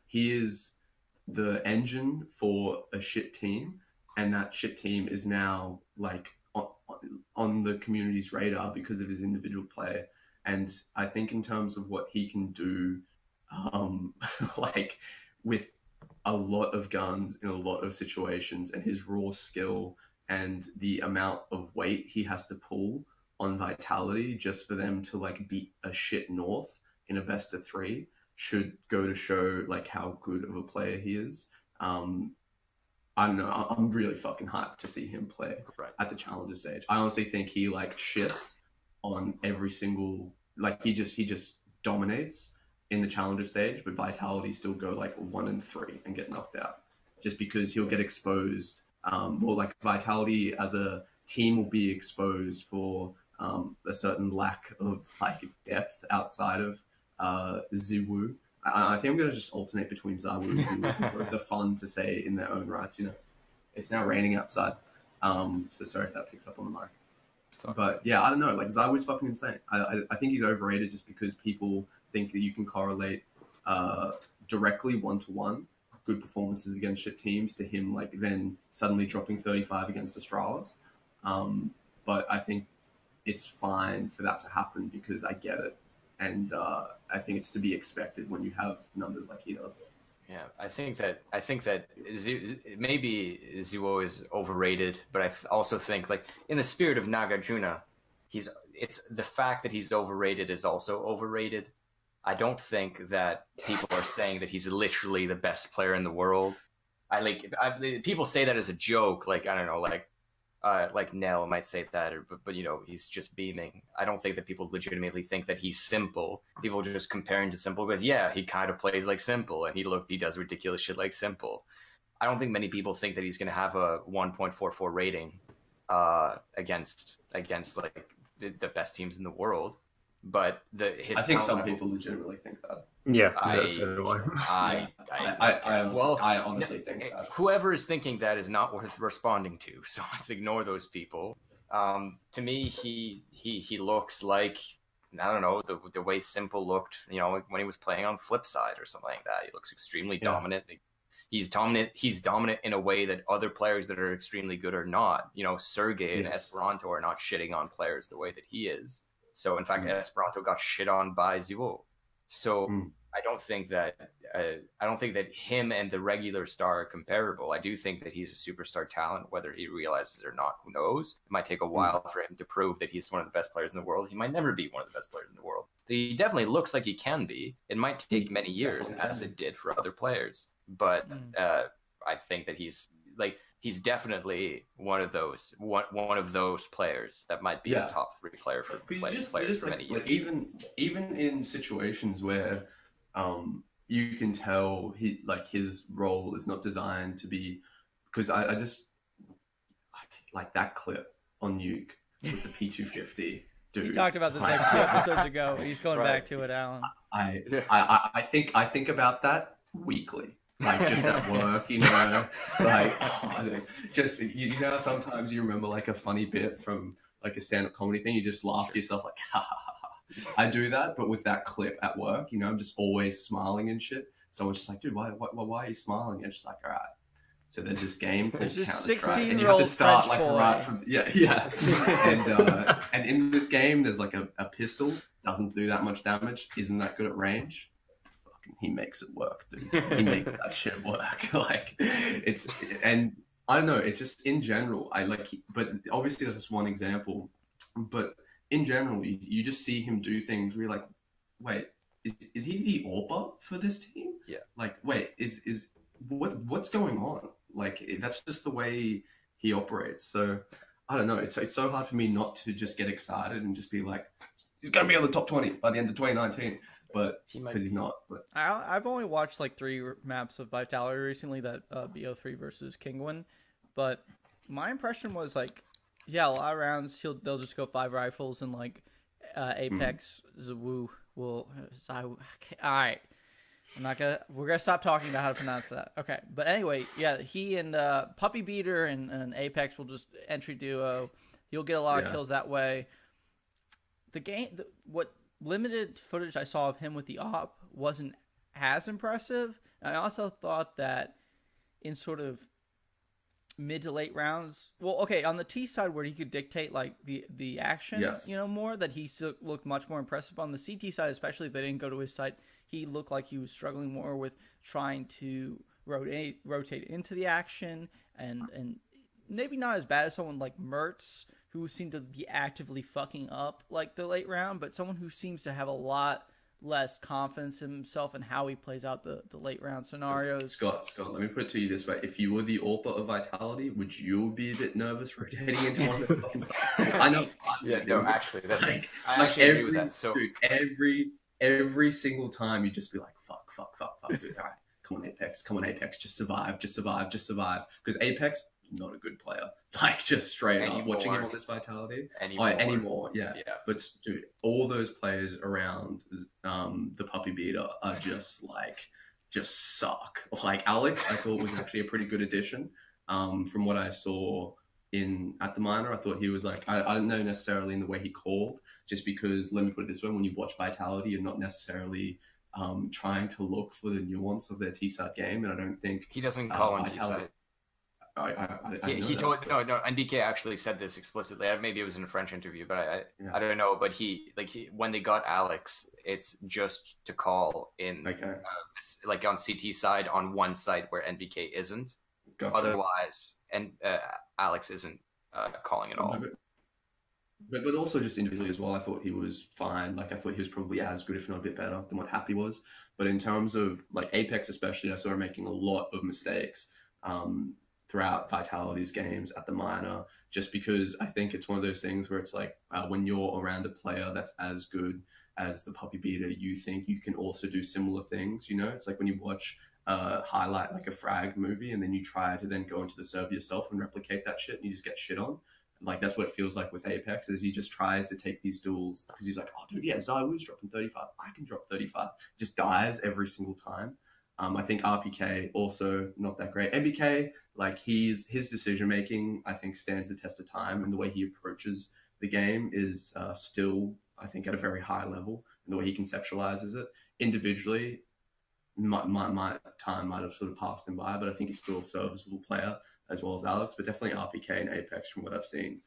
he is the engine for a shit team, and that shit team is now like on the community's radar because of his individual play. And I think in terms of what he can do, like with a lot of guns in a lot of situations, and his raw skill and the amount of weight he has to pull on Vitality just for them to like beat a shit North in a best of 3 should go to show like how good of a player he is. I don't know. I'm really fucking hyped to see him play at the Challenger stage. I honestly think he like shits on every single, like he just dominates in the Challenger stage, but Vitality still go like 1-3 and get knocked out just because he'll get exposed. Or like Vitality as a team will be exposed for a certain lack of like depth outside of Ziwu, I think I'm going to just alternate between Zawu and Ziwu. Both are fun to say in their own right, you know. It's now raining outside, so sorry if that picks up on the mic. But yeah, I don't know. Like Zawu's fucking insane. I think he's overrated just because people think that you can correlate directly 1-to-1 good performances against shit teams to him like then suddenly dropping 35 against Astralis. But I think it's fine for that to happen because I get it, and I think it's to be expected when you have numbers like he does. Yeah, I think that maybe Ziwo is overrated, but I also think like in the spirit of Nagarjuna, it's the fact that he's overrated is also overrated. I don't think that people are saying that he's literally the best player in the world. People say that as a joke, like I don't know, like Nell might say that, but you know, he's just beaming. I don't think that people legitimately think that he's Simple. People just compare him to Simple because yeah, he kind of plays like Simple, and he does ridiculous shit like Simple. I don't think many people think that he's going to have a 1.44 rating against like the best teams in the world. But I think some people legitimately think that. Yeah, I honestly think that. Whoever is thinking that is not worth responding to. So let's ignore those people. To me, he looks like, I don't know, the way Simple looked, you know, when he was playing on Flipside or something like that. He looks extremely dominant. He's dominant. He's dominant in a way that other players that are extremely good are not. You know, Sergey and Esperanto are not shitting on players the way that he is. So in fact, Esperanto got shit on by Ziwo. So I don't think that him and the regular star are comparable. I do think that he's a superstar talent, whether he realizes it or not, who knows? It might take a while for him to prove that he's one of the best players in the world. He might never be one of the best players in the world. He definitely looks like he can be. It might take many years, as it did for other players. But I think that he's definitely one of those players that might be a top 3 player for players for many years. Like even in situations where you can tell his role is not designed to be, because I just like that clip on Nuke with the P250. Dude, we talked about this like 2 episodes ago. He's going back to it, Allan. I think about that weekly. Like just at work, you know, like just you know, sometimes you remember like a funny bit from like a stand-up comedy thing, you just laugh to yourself like ha ha ha ha. I do that, but with that clip at work, you know, I'm just always smiling and shit. Someone's just like, dude, why are you smiling? And it's just like, all right. So there's this game called Counter-Strike, and you have to start French like boy. right from and in this game, there's like a pistol, doesn't do that much damage, isn't that good at range. He makes it work, dude. He makes that shit work. Like and I don't know. It's just in general. But obviously that's just one example. But in general, you just see him do things where you're like, wait, is he the AWPA for this team? Yeah. Like, wait, is what's going on? Like that's just the way he operates. So I don't know. It's so hard for me not to just get excited and just be like, he's gonna be on the top 20 by the end of 2019. But because he's not. But I've only watched like 3 maps of Vitality recently, that BO3 versus Kingwin, but my impression was like, yeah, a lot of rounds they'll just go 5 rifles and like Apex Zawu will. All right, we're gonna stop talking about how to pronounce that. Okay, but anyway, yeah, he and Puppy Beater and Apex will just entry duo. You'll get a lot of kills that way. The game, what limited footage I saw of him with the AWP wasn't as impressive. I also thought that in sort of mid to late rounds, well, okay, on the T side where he could dictate like the action, you know, more, that he still looked much more impressive. On the CT side, especially if they didn't go to his side, he looked like he was struggling more with trying to rotate into the action, and maybe not as bad as someone like Mertz, who seemed to be actively fucking up like the late round, but someone who seems to have a lot less confidence in himself and how he plays out the late round scenarios. Scott, let me put it to you this way. If you were the AWPA of Vitality, would you be a bit nervous rotating into one of the fucking sides? I know. Yeah, no, actually, that's I actually agree with that. So dude, every single time you just be like, fuck, dude. All right, come on, Apex, just survive. Because Apex, not a good player. Like, just straight up watching him on this Vitality. Anymore, yeah. But dude, all those players around the puppy beater are just suck. Like Alex, I thought was actually a pretty good addition. From what I saw at the minor, I thought he was like, I don't know necessarily in the way he called, just because, let me put it this way, when you watch Vitality, you're not necessarily trying to look for the nuance of their T-side game, and I don't think he doesn't call on T-side. He told no. NBK actually said this explicitly. Maybe it was in a French interview, but I don't know. But when they got Alex, it's just to call in like on CT side on one side where NBK isn't. Gotcha. Otherwise, and Alex isn't calling at all. But also just individually as well, I thought he was fine. Like, I thought he was probably as good, if not a bit better, than what Happy was. But in terms of like Apex especially, I saw him making a lot of mistakes throughout Vitality's games at the minor, just because I think it's one of those things where it's like when you're around a player that's as good as the puppy beater, you think you can also do similar things, you know? It's like when you watch a highlight, like a frag movie, and then you try to then go into the server yourself and replicate that shit, and you just get shit on. Like, that's what it feels like with Apex, is he just tries to take these duels because he's like, oh, dude, yeah, Zawu's dropping 35. I can drop 35. Just dies every single time. I think RPK also not that great. MBK, like his decision-making, I think stands the test of time, and the way he approaches the game is still, I think, at a very high level, and the way he conceptualizes it. Individually, my time might have sort of passed him by, but I think he's still a serviceable player, as well as Alex, but definitely RPK and Apex from what I've seen.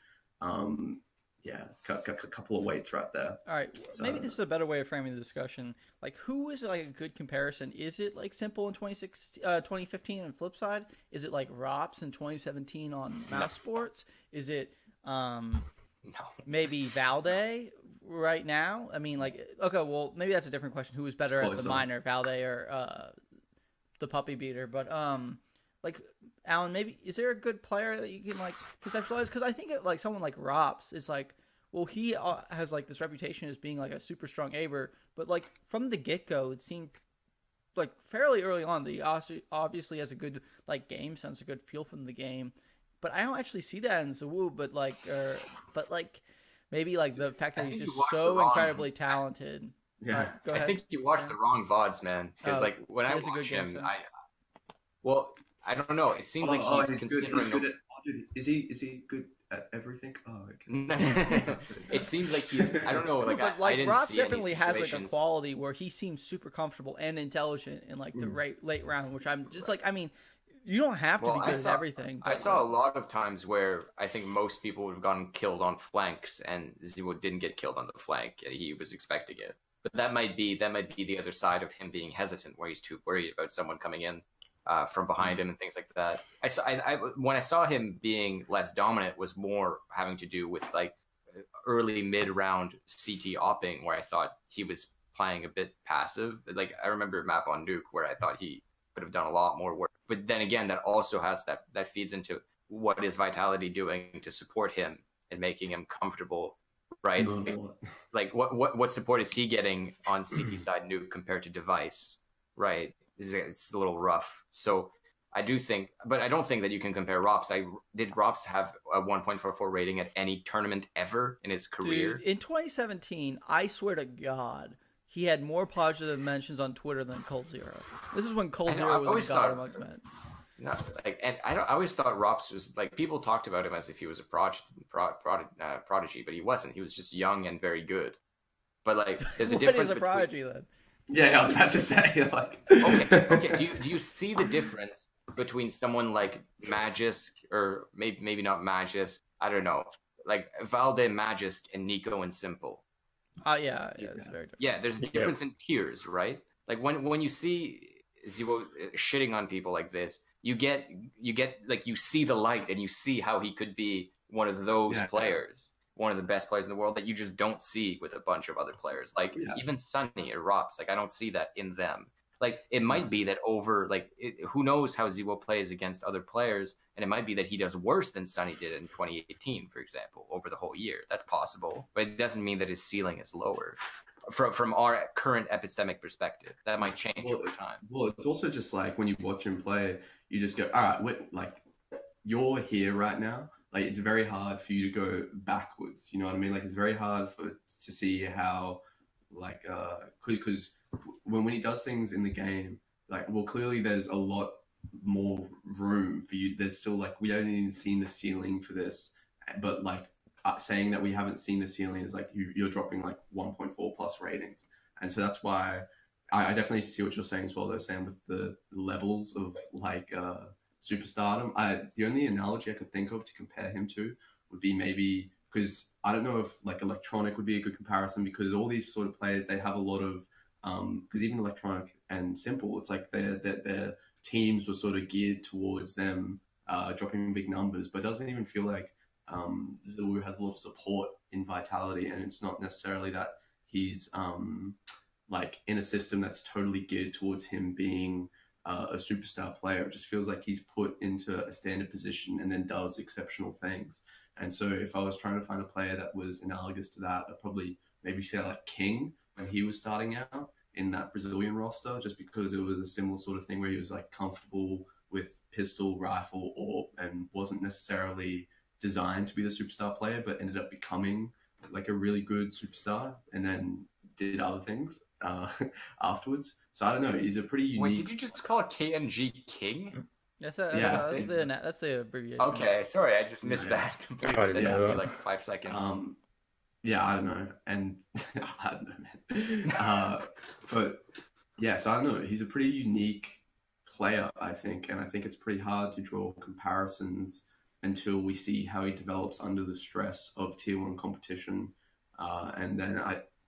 Yeah, a couple of weights right there. All right, so, maybe this is a better way of framing the discussion. Like, who is like a good comparison? Is it like Simple in 2015 on flip side? Is it like Rops in 2017 on Mouse Sports? Is it maybe Valde right now? I mean, like, okay, well, maybe that's a different question. Who is better at the minor, Valde or the puppy beater? But like, Allan, maybe is there a good player that you can like conceptualize? Because I think like someone like Rops is like, well, he has like this reputation as being like a super strong aber, but like from the get go, it seemed like fairly early on that he obviously has a good like game sense, a good feel from the game. But I don't actually see that in Zawu. But maybe like the fact that he's just so incredibly talented. Yeah, right, go ahead. I think you watched the wrong VODs, man. Because like when I watch him, I don't know. It seems like he's considering. He's good at, dude, is he good at everything? Oh, okay. It seems like he's. I don't know. Like, but like Rops definitely has like a quality where he seems super comfortable and intelligent in like the late round, which I'm just like. I mean, you don't have to be good at everything. I saw a lot of times where I think most people would have gotten killed on flanks, and Zero didn't get killed on the flank. He was expecting it, but that might be the other side of him being hesitant, where he's too worried about someone coming in from behind him and things like that. When I saw him being less dominant was more having to do with like early mid-round CT opping, where I thought he was playing a bit passive. Like, I remember Map on Nuke where I thought he could have done a lot more work. But then again, that also has that feeds into what is Vitality doing to support him and making him comfortable, right? Like what support is he getting on CT side Nuke compared to Device, right? It's a little rough. So I do think, but I don't think that you can compare Rops. Did Rops have a 1.44 rating at any tournament ever in his career? Dude, in 2017, I swear to God, he had more positive mentions on Twitter than Cold Zero. This is when Cold Zero was a god amongst men. No, like, and I always thought Rops was like, people talked about him as if he was a prodigy, but he wasn't. He was just young and very good. But like, there's a difference. What is a prodigy then? Yeah, I was about to say, like. Okay. Do you see the difference between someone like Magisk, or maybe not Magisk? I don't know, like Valde, Magisk, and Nico and Simple. Yeah, it's very different. Yeah, there's a difference in tiers, right? Like when you see Zero shitting on people like this, you get like, you see the light and you see how he could be one of those players. One of the best players in the world that you just don't see with a bunch of other players. Like even Sunny or Rops, like I don't see that in them. Like it might be that who knows how Zero plays against other players, and it might be that he does worse than Sunny did in 2018, for example, over the whole year. That's possible, but it doesn't mean that his ceiling is lower. From our current epistemic perspective, that might change over time. Well, it's also just like when you watch him play, you just go, all right, you're here right now. Like, it's very hard for you to go backwards. You know what I mean? Like, it's very hard to see how, like, because when he does things in the game, like, well, clearly there's a lot more room for you. There's still, like, we haven't even seen the ceiling for this, but like saying that we haven't seen the ceiling is like you're dropping like 1.4 plus ratings, and so that's why I definitely see what you're saying as well. Though, Sam, with the levels of like superstardom. The only analogy I could think of to compare him to would be maybe, because I don't know if like Electronic would be a good comparison, because all these sort of players, they have a lot of because even Electronic and Simple, it's like their teams were sort of geared towards them dropping big numbers, but it doesn't even feel like Zulu has a lot of support in Vitality, and it's not necessarily that he's like in a system that's totally geared towards him being a superstar player. It just feels like he's put into a standard position and then does exceptional things. And so if I was trying to find a player that was analogous to that, I'd probably maybe say like King when he was starting out in that Brazilian roster, just because it was a similar sort of thing where he was like comfortable with pistol, rifle, and wasn't necessarily designed to be the superstar player, but ended up becoming like a really good superstar and then did other things afterwards. So I don't know. He's a pretty unique. Wait, did you just call it KNG King? That's the abbreviation. Okay, sorry, I just missed that completely. That took me like 5 seconds. Yeah, I don't know, and I don't know, man. But yeah, so I don't know. He's a pretty unique player, I think, and I think it's pretty hard to draw comparisons until we see how he develops under the stress of Tier 1 competition, and then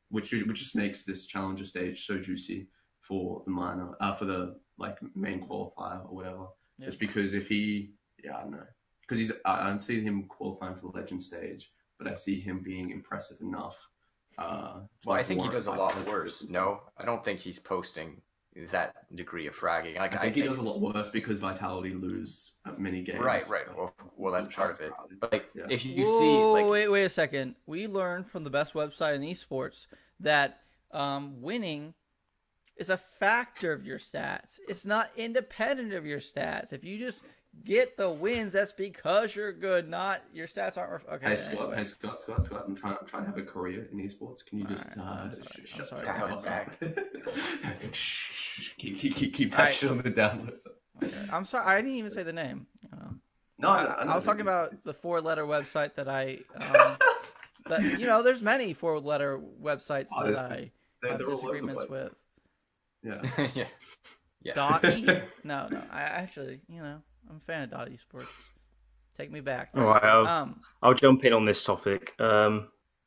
which just makes this challenger stage so juicy for the minor, for the like main qualifier or whatever. Yeah. Just because if I don't know, because I don't see him qualifying for the legend stage, but I see him being impressive enough. Well, I think he does a lot worse. No, I don't think he's posting that degree of fragging. Like, I think he does a lot worse because Vitality lose many games. Right. Well, that's part of it. But like, if you see, like, wait a second. We learned from the best website in esports that winning is a factor of your stats. It's not independent of your stats. If you just get the wins, that's because you're good, not your stats aren't. Okay. Hey, Scott. I'm trying to have a career in esports. Can you just shut the fuck up? keep that shit on the down low. Okay. I'm sorry. I didn't even say the name. No, I was talking about the 4-letter website that I. That there's many 4-letter websites that I have disagreements with. Yeah. Yeah. Dotty? No. I actually, I'm a fan of Dotty Sports. Take me back. All right, I'll jump in on this topic. Yeah,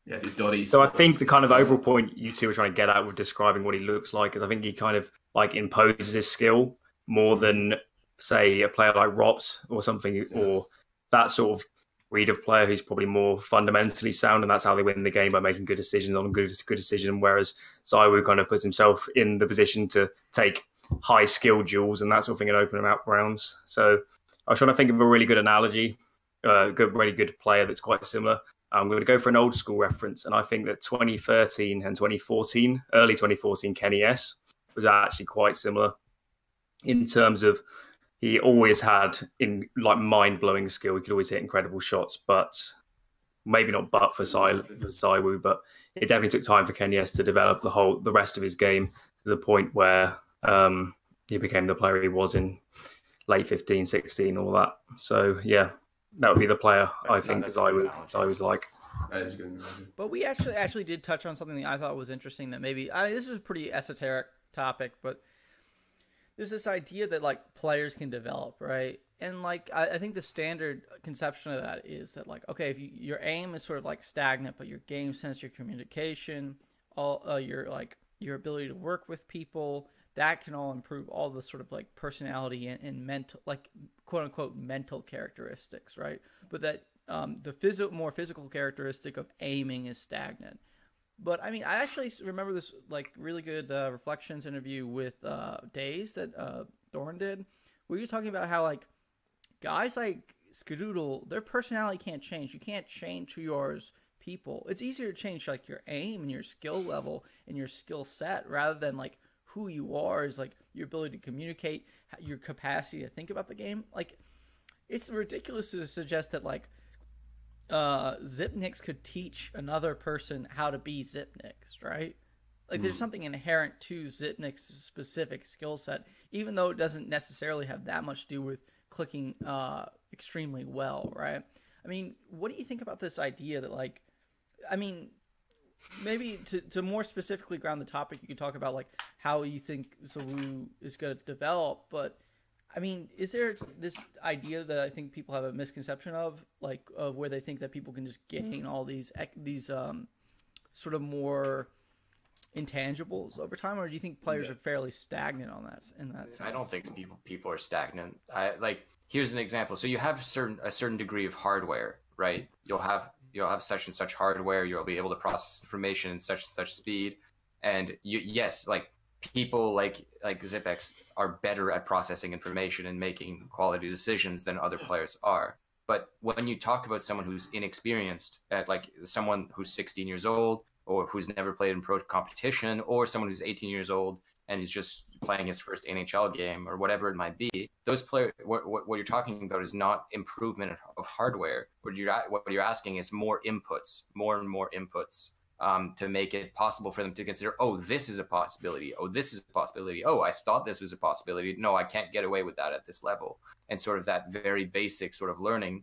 dude, Dotty. So I think the kind of overall point you two were trying to get at with describing what he looks like is I think he kind of like imposes his skill more than, say, a player like Rops or something, yes, or that sort of breed of player who's probably more fundamentally sound, and that's how they win the game, by making good decisions on good decision. Whereas Zywoo kind of puts himself in the position to take high skill duels and that sort of thing and open them out rounds. So I was trying to think of a really good analogy, really good player that's quite similar. I'm going to go for an old school reference, and I think that 2013 and 2014, early 2014, Kenny S was actually quite similar in terms of he always had mind-blowing skill. He could always hit incredible shots, but maybe not for Zywoo, but it definitely took time for Kenny S to develop the rest of his game to the point where he became the player he was in late 15, 16, all that. So yeah, that would be the player I think Zywoo's like. That is good. But we actually did touch on something that I thought was interesting. That maybe this is a pretty esoteric topic, but there's this idea that like players can develop, right? And like I think the standard conception of that is that like, okay, if your aim is sort of like stagnant, but your game sense, your communication, your ability to work with people, that can all improve all the sort of like personality and mental, like quote unquote mental characteristics, right? But that the more physical characteristic of aiming is stagnant. But I mean, I actually remember this like really good Reflections interview with Days that Thorn did, where he was talking about how like guys like Skadoodle, their personality can't change. You can't change who you are as people. It's easier to change like your aim and your skill level and your skill set rather than like who you are is like your ability to communicate, your capacity to think about the game. Like it's ridiculous to suggest that like Zipnix could teach another person how to be Zipnix, right? Like there's something inherent to Zipnix's specific skill set, even though it doesn't necessarily have that much to do with clicking extremely well, right? I mean, what do you think about this idea that like, I mean, maybe to more specifically ground the topic, you could talk about like how you think Zawu is going to develop. But I mean, is there this idea that I think people have a misconception of, like, of where they think that people can just gain all these sort of more intangibles over time, or do you think players are fairly stagnant on that in that sense? I don't think people are stagnant. Here's an example. So you have a certain degree of hardware, right? You'll have such and such hardware. You'll be able to process information in such and such speed, and yes, like people like ZipX are better at processing information and making quality decisions than other players are. But when you talk about someone who's inexperienced, like someone who's 16 years old or who's never played in pro competition, or someone who's 18 years old and is just playing his first NHL game or whatever it might be, those players, what you're talking about is not improvement of hardware. What you're asking is more and more inputs to make it possible for them to consider, oh, this is a possibility. Oh, this is a possibility. Oh, I thought this was a possibility. No, I can't get away with that at this level. And sort of that very basic sort of learning.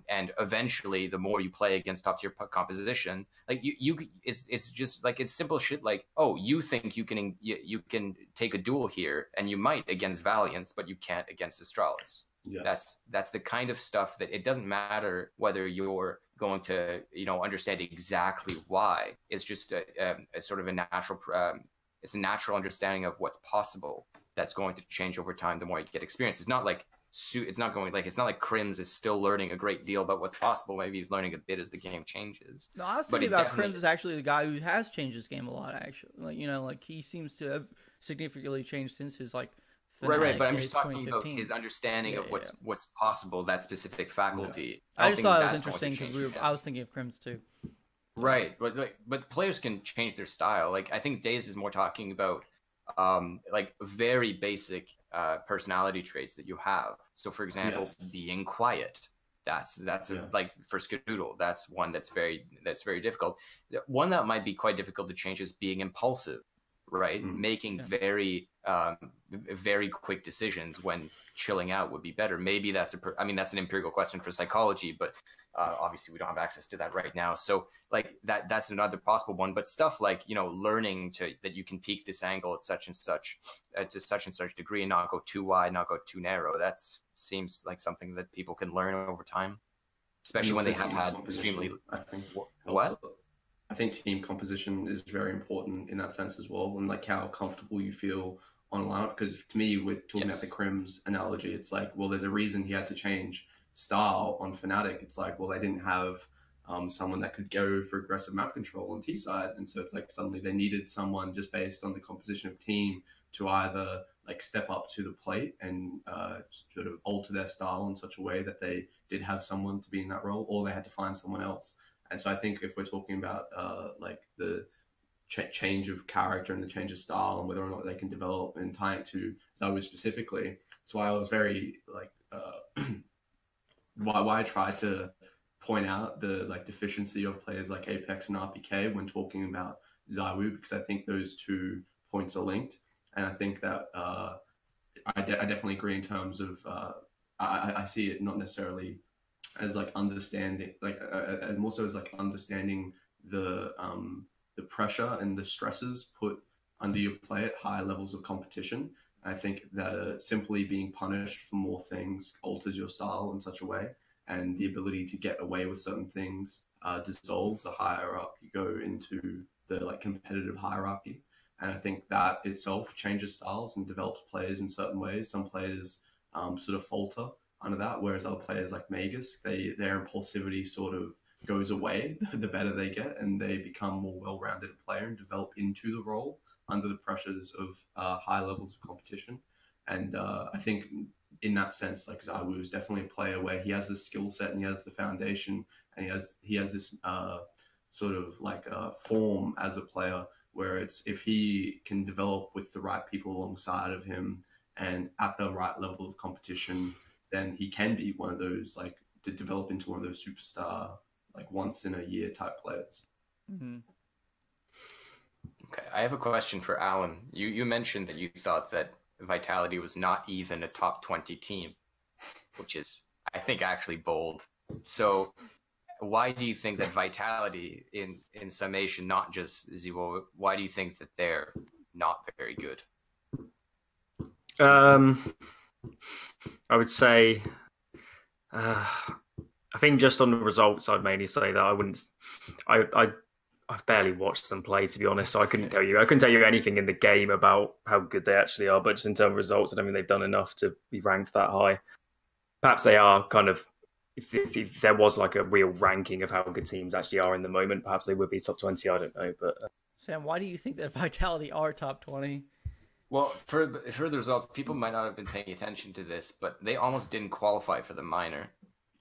And eventually, the more you play against top tier composition, like it's just like it's simple shit. Like, oh, you think you can take a duel here, and you might against Valiance, but you can't against Astralis. Yes. That's the kind of stuff that it doesn't matter whether you're going to understand exactly why. It's just a sort of a natural. It's a natural understanding of what's possible that's going to change over time. The more you get experience, it's not like Crims is still learning a great deal about what's possible. Maybe he's learning a bit as the game changes. No, I was thinking about Crims is actually the guy who has changed his game a lot. Actually, like he seems to have significantly changed since his like. Right. But I'm just talking about his understanding of what's possible. That specific faculty. Yeah. I just thought it was interesting because I was thinking of Crims too. Right, but players can change their style. Like I think Daze is more talking about like very basic personality traits that you have. So for example, being quiet. That's like for Skadoodle, that's one that's very difficult. One that might be quite difficult to change is being impulsive, right? Making very quick decisions when chilling out would be better. Maybe that's an empirical question for psychology, but obviously we don't have access to that right now. So like that's another possible one. But stuff like learning that you can peak this angle at such and such to such and such degree and not go too wide, not go too narrow. That seems like something that people can learn over time, especially when they have had extremely. I think what. I think team composition is very important in that sense as well, and like how comfortable you feel on a lineup. Because to me, with talking about the Crims analogy, it's like, well, there's a reason he had to change style on Fnatic. It's like, well, they didn't have someone that could go for aggressive map control on T side, and so it's like suddenly they needed someone just based on the composition of team to either like step up to the plate and sort of alter their style in such a way that they did have someone to be in that role, or they had to find someone else. And so I think if we're talking about like the change of character and the change of style and whether or not they can develop and tie it to Zawu specifically, that's why I was very like why I tried to point out the like deficiency of players like Apex and RPK when talking about Zawu, because I think those two points are linked. And I think that I definitely agree in terms of I see it not necessarily as like understanding, like and also as like understanding the pressure and the stresses put under your play at higher levels of competition. I think that simply being punished for more things alters your style in such a way, and the ability to get away with certain things dissolves the higher up you go into the like competitive hierarchy. And I think that itself changes styles and develops players in certain ways. Some players sort of falter under that, whereas other players like Magus, their impulsivity sort of goes away the better they get, and they become more well-rounded player and develop into the role under the pressures of high levels of competition. And I think in that sense, like Zawu is definitely a player where he has the skill set and he has the foundation, and he has this sort of like form as a player where it's, if he can develop with the right people alongside of him and at the right level of competition, then he can be one of those, like, to develop into one of those superstar, like, once in a year type players. Mm-hmm. Okay, I have a question for Allan. You mentioned that you thought that Vitality was not even a top 20 team, which is, I think, actually bold. So why do you think that Vitality, in summation, not just Zero, why do you think that they're not very good? I would say, I think just on the results, I'd mainly say that I wouldn't. I've barely watched them play, to be honest, so I couldn't tell you. I couldn't tell you anything in the game about how good they actually are. But just in terms of results, I don't think they've done enough to be ranked that high. Perhaps they are kind of. If there was like a real ranking of how good teams actually are in the moment, perhaps they would be top 20. I don't know, but Sam, why do you think that Vitality are top 20? Well, for the results, people might not have been paying attention to this, but they almost didn't qualify for the minor.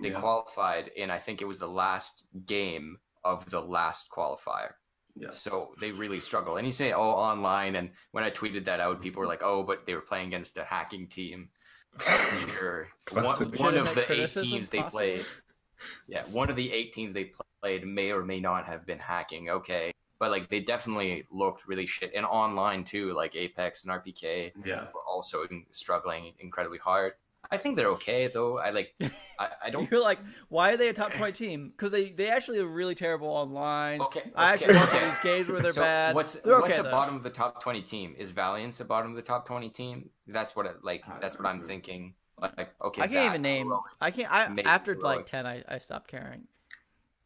They qualified in, I think it was the last game of the last qualifier. Yes. So they really struggle. And you say, oh, online. And when I tweeted that out, people were like, oh, but they were playing against a hacking team. Sure. One of the 8 teams they played. Yeah, one of the 8 teams they played may or may not have been hacking. Okay. But like they definitely looked really shit. And online too, like Apex and RPK were also struggling incredibly hard. I think they're okay though. I don't. You're like, why are they a top 20 team? Because they actually are really terrible online. Okay. I actually watch these games where they're bad. What's okay, a bottom of the top 20 team? Is Valiance a bottom of the top 20 team? That's what that's what I'm thinking. Like, okay. I can't even name. I can't. After like 10, I stopped caring.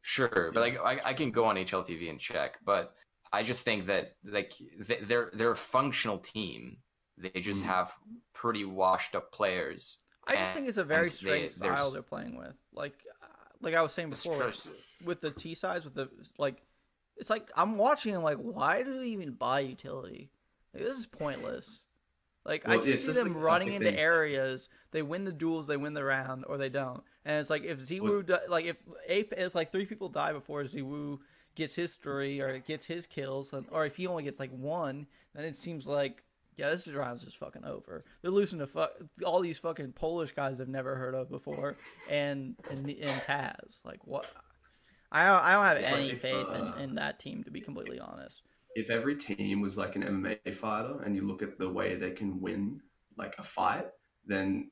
Sure, but like I can go on HLTV and check, but I just think that like they're a functional team. They just have pretty washed up players. I just think it's a very strange style they're playing with. Like I was saying before, with the T sides, with the it's like I'm watching and like, why do we even buy utility? Like, this is pointless. Like I just see them running into areas. They win the duels, they win the round, or they don't. And it's like if Ziwu, if like 3 people die before Ziwu gets his 3 or gets his kills, or if he only gets like 1, then it seems like. Yeah, this round's just fucking over. They're losing to all these fucking Polish guys I've never heard of before, and Taz. Like what? I don't have any faith in that team, to be completely honest. If every team was like an MMA fighter, and you look at the way they can win like a fight, then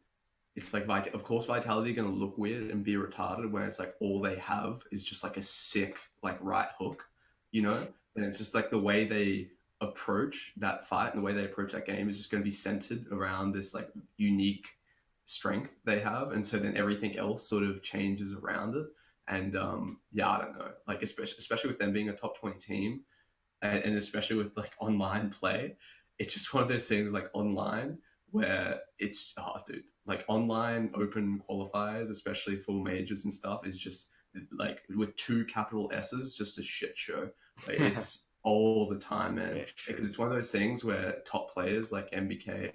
it's like of course Vitality are going to look weird and be retarded when it's like all they have is just like a sick like right hook, you know? And it's just like the way they approach that fight and the way they approach that game is just going to be centered around this like unique strength they have, and so then everything else sort of changes around it. And I don't know, like especially with them being a top 20 team, and especially with like online play, it's just one of those things like online where it's dude, like online open qualifiers, especially for majors and stuff, is just like with 2 capital S's, just a shit show. Like, it's all the time, man. Because it's one of those things where top players like MBK,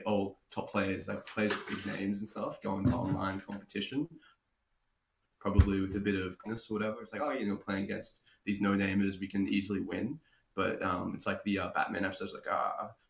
top players like players with big names and stuff, go into online competition, probably with a bit of goodness or whatever. It's like, playing against these no-namers, we can easily win. But it's like the Batman episode's like,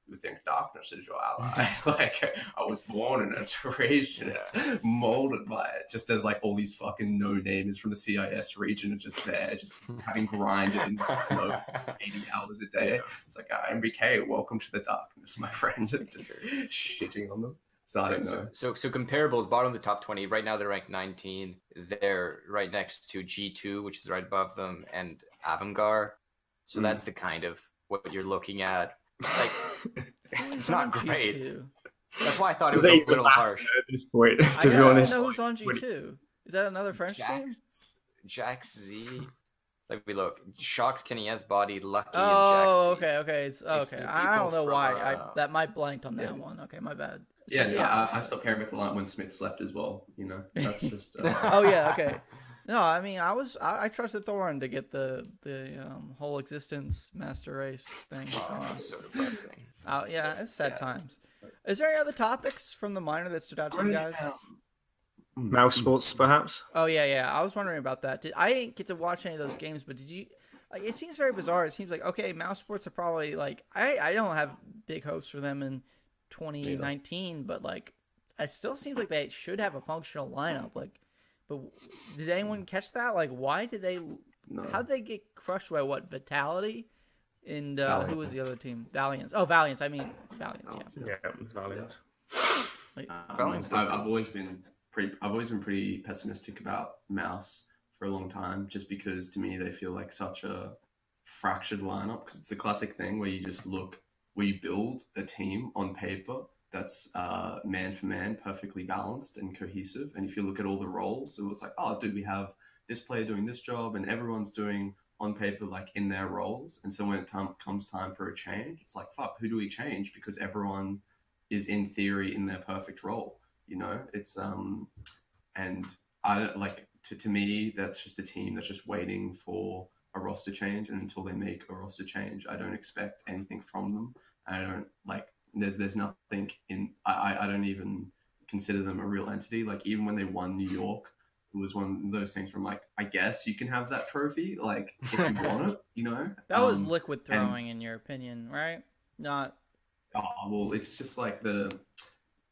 you think darkness is your ally. Like, I was born in it, raised in it, molded by it. Just as like all these fucking no-namers from the CIS region are just there, just having grinded in smoke 80 hours a day. It's like, MBK, welcome to the darkness, my friend. Just shitting on them. So I don't know. So comparables, bottom of the top 20. Right now they're ranked 19. They're right next to G2, which is right above them, and Avangar. So that's the kind of what you're looking at. Like, it's not great. G2? That's why I thought it was a little harsh. At this point, to be honest. I don't know who's on G2. Is that another French team? Jax Z. Like we look, Shocks, Kenny S, Body, Lucky, and Jax Z. Okay. It's I don't know why. That might blanked on that one. Okay, my bad. I stopped caring about the line when Smith's left as well. That's just. Okay. No, I mean, I trusted Thorin to get the whole existence master race thing. So depressing. It's sad times. Is there any other topics from the minor that stood out to you guys? Mouse sports, perhaps. Oh yeah. I was wondering about that. I didn't get to watch any of those games, but did you? Like, it seems very bizarre. It seems like mouse sports are probably like I don't have big hopes for them in 2019, but like it still seems like they should have a functional lineup. Like, but did anyone catch that? Like, why did they? No. How did they get crushed by what? Vitality, and who was the Valiance. other team? Valiance. Oh, Valiance. I mean Valiance. Yeah. Yeah, it was Valiant. Like, Valiance I've always been pretty pessimistic about Mouse for a long time, just because to me they feel like such a fractured lineup. Because it's the classic thing where you build a team on paper that's man for man, perfectly balanced and cohesive. And if you look at all the roles, so it's like, oh, dude, we have this player doing this job, and everyone's doing on paper like in their roles. And so when it comes time for a change, it's like, fuck, who do we change? Because everyone is in theory in their perfect role. You know, it's and I don't like to me that's just a team that's just waiting for a roster change, and until they make a roster change, I don't expect anything from them. I don't like there's nothing in I don't even consider them a real entity. Like even when they won New York, it was one of those things from like, I guess you can have that trophy, like if you want it, you know. that was liquid throwing, in your opinion, right? Not. Oh, well, it's just like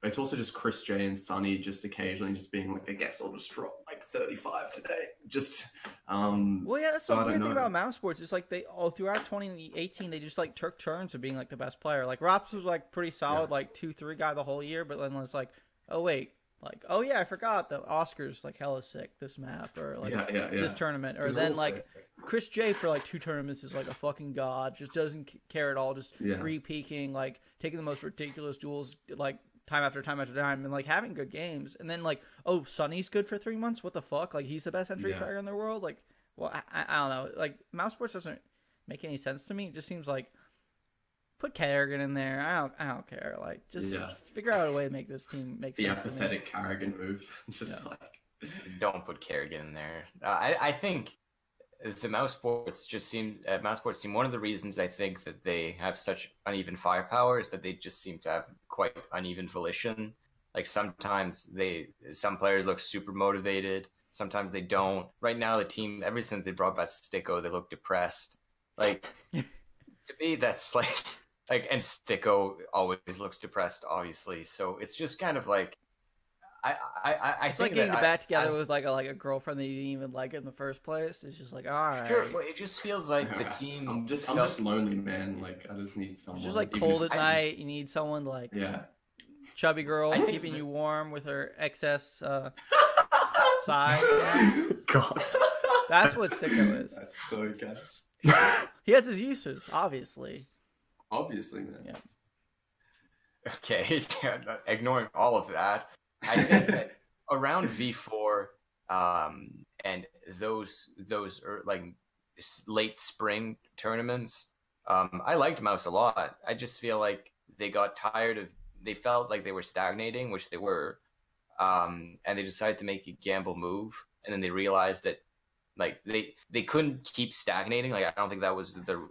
it's also just Chris J and Sonny just occasionally just being like, I guess I'll just drop like 35 today. Just, Well, yeah, that's so the I don't weird thing know. about Mouse Sports. It's like they all throughout 2018, they just like took turns of being like the best player. Like Rops was like pretty solid, Yeah. like 2-3 guy the whole year, but then it's like, oh wait, like oh yeah, I forgot the Oscars like hella sick this map or like Yeah. this tournament, or Because then we're all like sick. Chris J for like 2 tournaments is like a fucking god, just doesn't care at all, just Yeah. re-peaking, like taking the most ridiculous duels like time after time after time, and like having good games. And then like, oh, Sonny's good for 3 months. What the fuck? Like he's the best entry Yeah. fragger in the world. Like, well, I don't know. Like Mouse Sports doesn't make any sense to me. It just seems like put Kerrigan in there. I don't care. Like just Yeah. figure out a way to make this team make The sense to me. apathetic Carrigan move. Just Yeah. like, Don't put Kerrigan in there. I think the Mouse Sports team, one of the reasons I think that they have such uneven firepower is that they just seem to have quite uneven volition. Like sometimes some players look super motivated, sometimes they don't. Right now the team, ever since they brought back Sticko, they look depressed. Like to me that's like and Sticko always looks depressed, obviously. So it's just kind of like I It's think like getting that back together as- with like a girlfriend that you didn't even like in the first place. It's just like, all right. Sure, but it just feels like the team. I'm just lonely, man. Like I just need someone. It's just like even cold if at it's- night. You need someone like Yeah. chubby girl I think keeping that- you warm with her excess side. God. That's what Sicko is. That's so good. He has his uses, obviously. Obviously, man. Yeah. Okay, ignoring all of that, I think that around V4 and those like late spring tournaments, I liked Mouse a lot. I just feel like they felt like they were stagnating, which they were, and they decided to make a gamble move, and then they realized that like they couldn't keep stagnating. Like I don't think that was the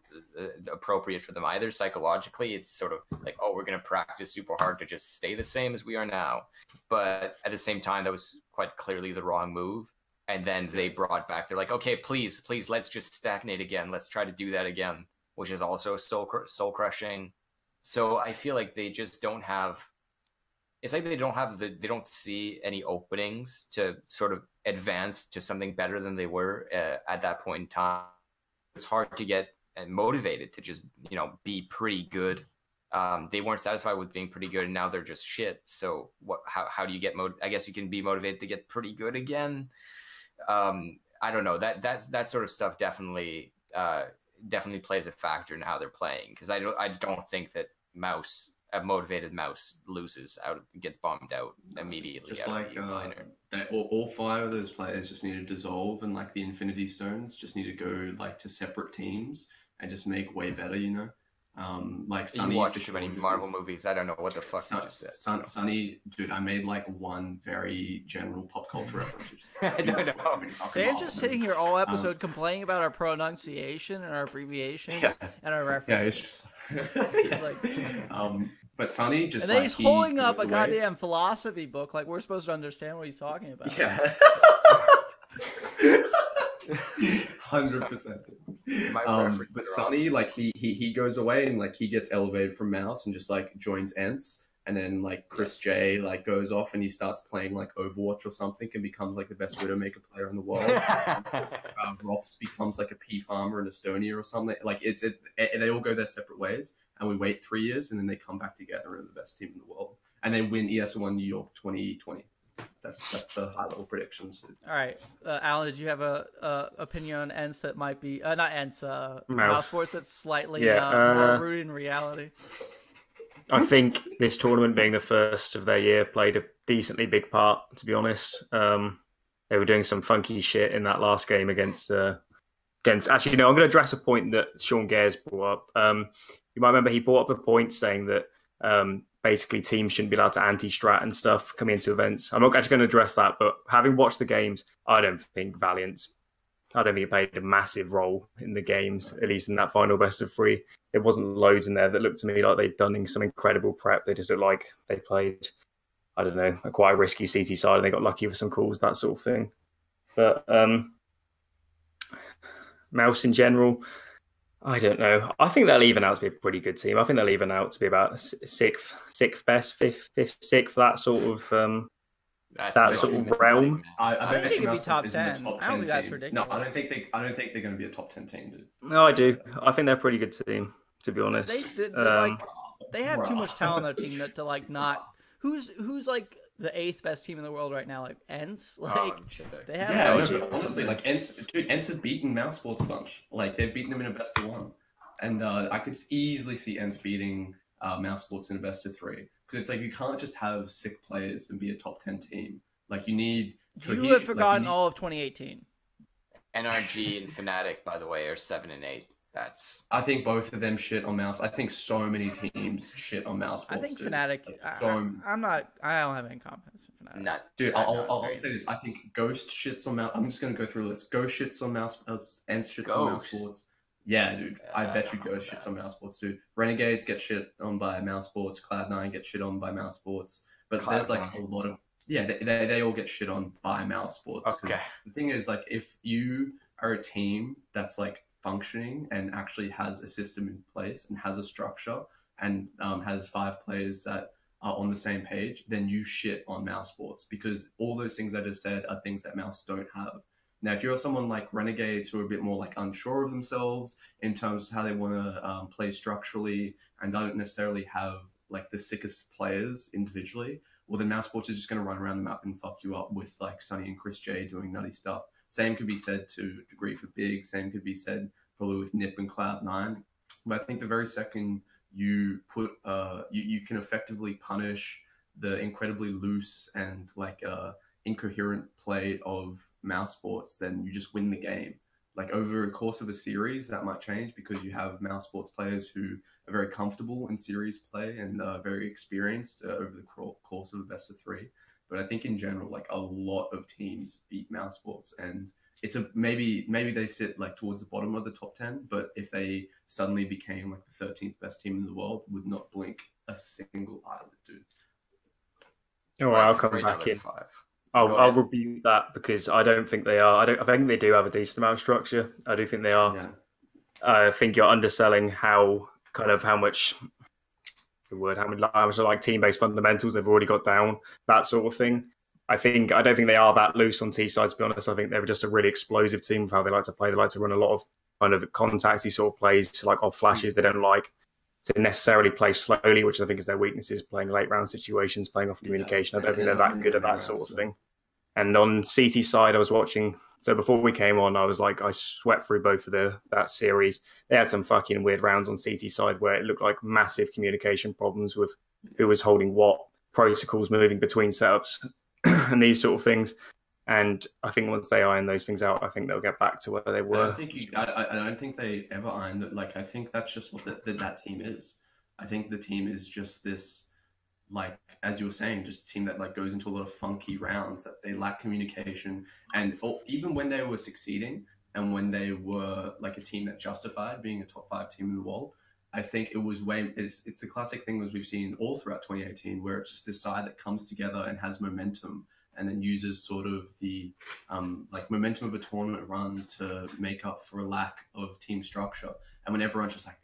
appropriate for them either. Psychologically, it's sort of like, oh, we're gonna practice super hard to just stay the same as we are now. But at the same time, that was quite clearly the wrong move. And then they brought back. They're like, okay, please, let's just stagnate again. Let's try to do that again, which is also soul crushing. So I feel like they just don't have. It's like they don't see any openings to sort of advance to something better than they were at that point in time. It's hard to get motivated to just be pretty good. They weren't satisfied with being pretty good, and now they're just shit. So what? How do you get I guess you can be motivated to get pretty good again. I don't know. That sort of stuff definitely plays a factor in how they're playing, because I don't think that a motivated Mouse gets bombed out immediately. Just like all 5 of those players just need to dissolve, and like the Infinity Stones just need to go like to separate teams and just make way better. Like Sunny. You watch too many Marvel movies. I don't know what the fuck you just said. Sunny, dude, I made like one very general pop culture reference. I don't know. Sam's just sitting here all episode complaining about our pronunciation and our abbreviations and our Yeah, references. it's just. He's like, But Sunny just and then like he's holding up a goes away. goddamn philosophy book, like we're supposed to understand what he's talking about. Yeah. 100%. But Sonny, like he goes away and like he gets elevated from Mouse and just like joins Ents, and then like Chris J like goes off and he starts playing like Overwatch or something and becomes like the best Widowmaker player in the world. Rops becomes like a pea farmer in Estonia or something. Like they all go their separate ways, and we wait 3 years, and then they come back together and are the best team in the world, and they win ESL1 New York 2020. That's the high level predictions. All right, Alan, did you have a opinion on ENCE that might be not ENCE, Mouse Sports that's slightly more rooted in reality? I think this tournament being the first of their year played a decently big part, to be honest. They were doing some funky shit in that last game against. Actually, no, I'm going to address a point that Sean Gares brought up. You might remember he brought up a point saying that basically teams shouldn't be allowed to anti-strat and stuff coming into events. I'm not actually going to address that, but having watched the games, I don't think it played a massive role in the games, at least in that final best of 3. There wasn't loads in there that looked to me like they'd done some incredible prep. They just looked like they played, I don't know, a quite risky CT side and they got lucky with some calls, that sort of thing. But Mouse in general, I don't know. I think they'll even out to be a pretty good team. I think they'll even out to be about sixth best, fifth, sixth, that sort of realm. I bet think it'd be top 10. I don't think that's ridiculous. No, I don't think they're going to be a top 10 team, dude. No, I do. I think they're a pretty good team, to be honest. They have too much talent on their team to like not. Who's like the 8th best team in the world right now? Like ENCE, they have. But honestly, like ENCE have beaten Mouse Sports a bunch. Like they've beaten them in a best of 1, and I could easily see ENCE beating Mouse Sports in a best of 3. Because it's like you can't just have sick players and be a top 10 team. Like you need. You have forgotten all of 2018. NRG and Fnatic, by the way, are 7 and 8. I think both of them shit on Mouse. I think so many teams shit on Mouse Sports. I think Fnatic. I don't have any confidence in Fnatic. I'll say this. I think Ghost shits on Mouse. I'm just gonna go through the list. Ghost shits on Mouse. ENCE shits on Mouse Sports. Yeah, dude. I bet you Ghost shits on Mouse Sports, dude. Renegades get shit on by Mouse Sports. Cloud9 get shit on by Mouse Sports. But there's like a lot of they all get shit on by Mouse Sports. Okay. The thing is, like, if you are a team that's like functioning and actually has a system in place and has a structure and has 5 players that are on the same page, then you shit on Mouse Sports, because all those things I just said are things that Mouse don't have. Now, if you're someone like Renegades who are a bit more like unsure of themselves in terms of how they want to play structurally and don't necessarily have like the sickest players individually, well, then Mouse Sports is just going to run around the map and fuck you up with like Sonny and Chris J doing nutty stuff. Same could be said to a degree for Big. Same could be said probably with Nip and Cloud9. But I think the very second you put, you can effectively punish the incredibly loose and like incoherent play of Mouse Sports, then you just win the game. Like over the course of a series, that might change because you have Mouse Sports players who are very comfortable in series play and very experienced over the course of a best of 3. But I think in general, like a lot of teams beat Mouse Sports, and it's maybe they sit like towards the bottom of the top 10. But if they suddenly became like the 13th best team in the world, would not blink a single eyelid, dude. Oh, I'll come back in. 5. I'll review that because I don't think they are. I think they do have a decent amount of structure. I do think they are. Yeah. I think you're underselling how much like team-based fundamentals they've already got down, that sort of thing. I don't think they are that loose on T side, to be honest. I think they're just a really explosive team with how they like to play. They like to run a lot of kind of contacty sort of plays, like off flashes. They don't like to necessarily play slowly, which I think is their weaknesses, playing late round situations, playing off communication. I don't think they're that good at that sort of thing. And on CT side, I was watching. So before we came on, I swept through both of that series. They had some fucking weird rounds on CT side where it looked like massive communication problems with who was holding what, protocols moving between setups, and these sort of things. And I think once they iron those things out, I think they'll get back to where they were. I don't think they ever iron that. Like, I think that's just what that team is. I think the team is just this, like, as you were saying, just a team that like goes into a lot of funky rounds, that they lack communication. And even when they were succeeding and when they were like a team that justified being a top 5 team in the world, I think it was it's the classic thing that we've seen all throughout 2018, where it's just this side that comes together and has momentum and then uses sort of the like momentum of a tournament run to make up for a lack of team structure. And when everyone's just like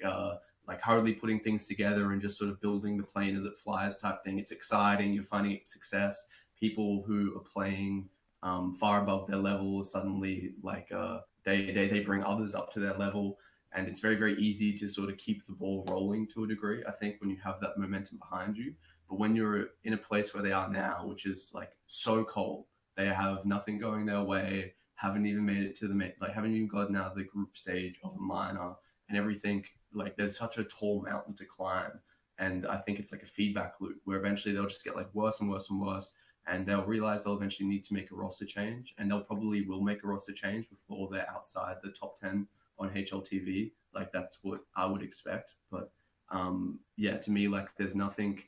like hardly putting things together and just sort of building the plane as it flies type thing. It's exciting. You're finding success. People who are playing far above their level suddenly like they bring others up to their level, and it's very, very easy to sort of keep the ball rolling to a degree, I think, when you have that momentum behind you. But when you're in a place where they are now, which is like so cold, they have nothing going their way, haven't even made it to haven't even gotten out of the group stage of a minor, and everything, like there's such a tall mountain to climb. And I think it's like a feedback loop where eventually they'll just get like worse and worse and worse, and they'll realize they'll eventually need to make a roster change, and they'll probably will make a roster change before they're outside the top 10 on HLTV. Like that's what I would expect. But yeah, to me, like there's nothing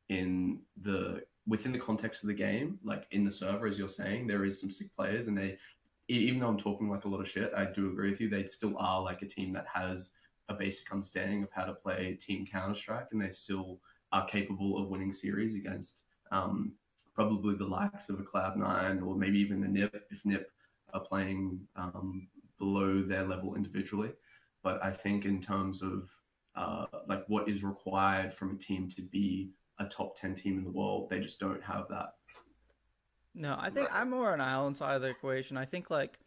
within the context of the game, like in the server, as you're saying, there is some sick players, and they, even though I'm talking like a lot of shit, I do agree with you. They still are like a team that has a basic understanding of how to play Team Counter-Strike, and they still are capable of winning series against probably the likes of a Cloud9 or maybe even the NIP, if NIP are playing below their level individually. But I think in terms of like what is required from a team to be a top 10 team in the world, they just don't have that. No, I think I'm more on Allen's side of the equation. I think like,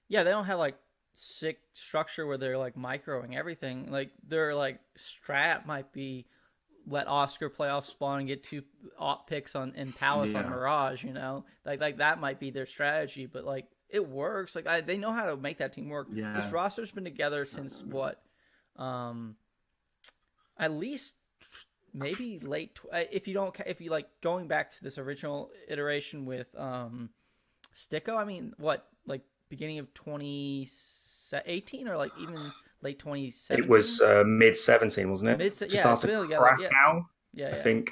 yeah, they don't have like sick structure where they're like microing everything. Like their like strat might be let Oscar play off spawn and get 2 picks in Palace on Mirage, you know, like that might be their strategy, but like it works. Like they know how to make that team work. Yeah. This roster's been together since what, at least maybe late. If you like going back to this original iteration with Sticko, I mean, what, like beginning of 2018 or like even late 2017? It was mid-17, wasn't it? Just after Krakow, I think.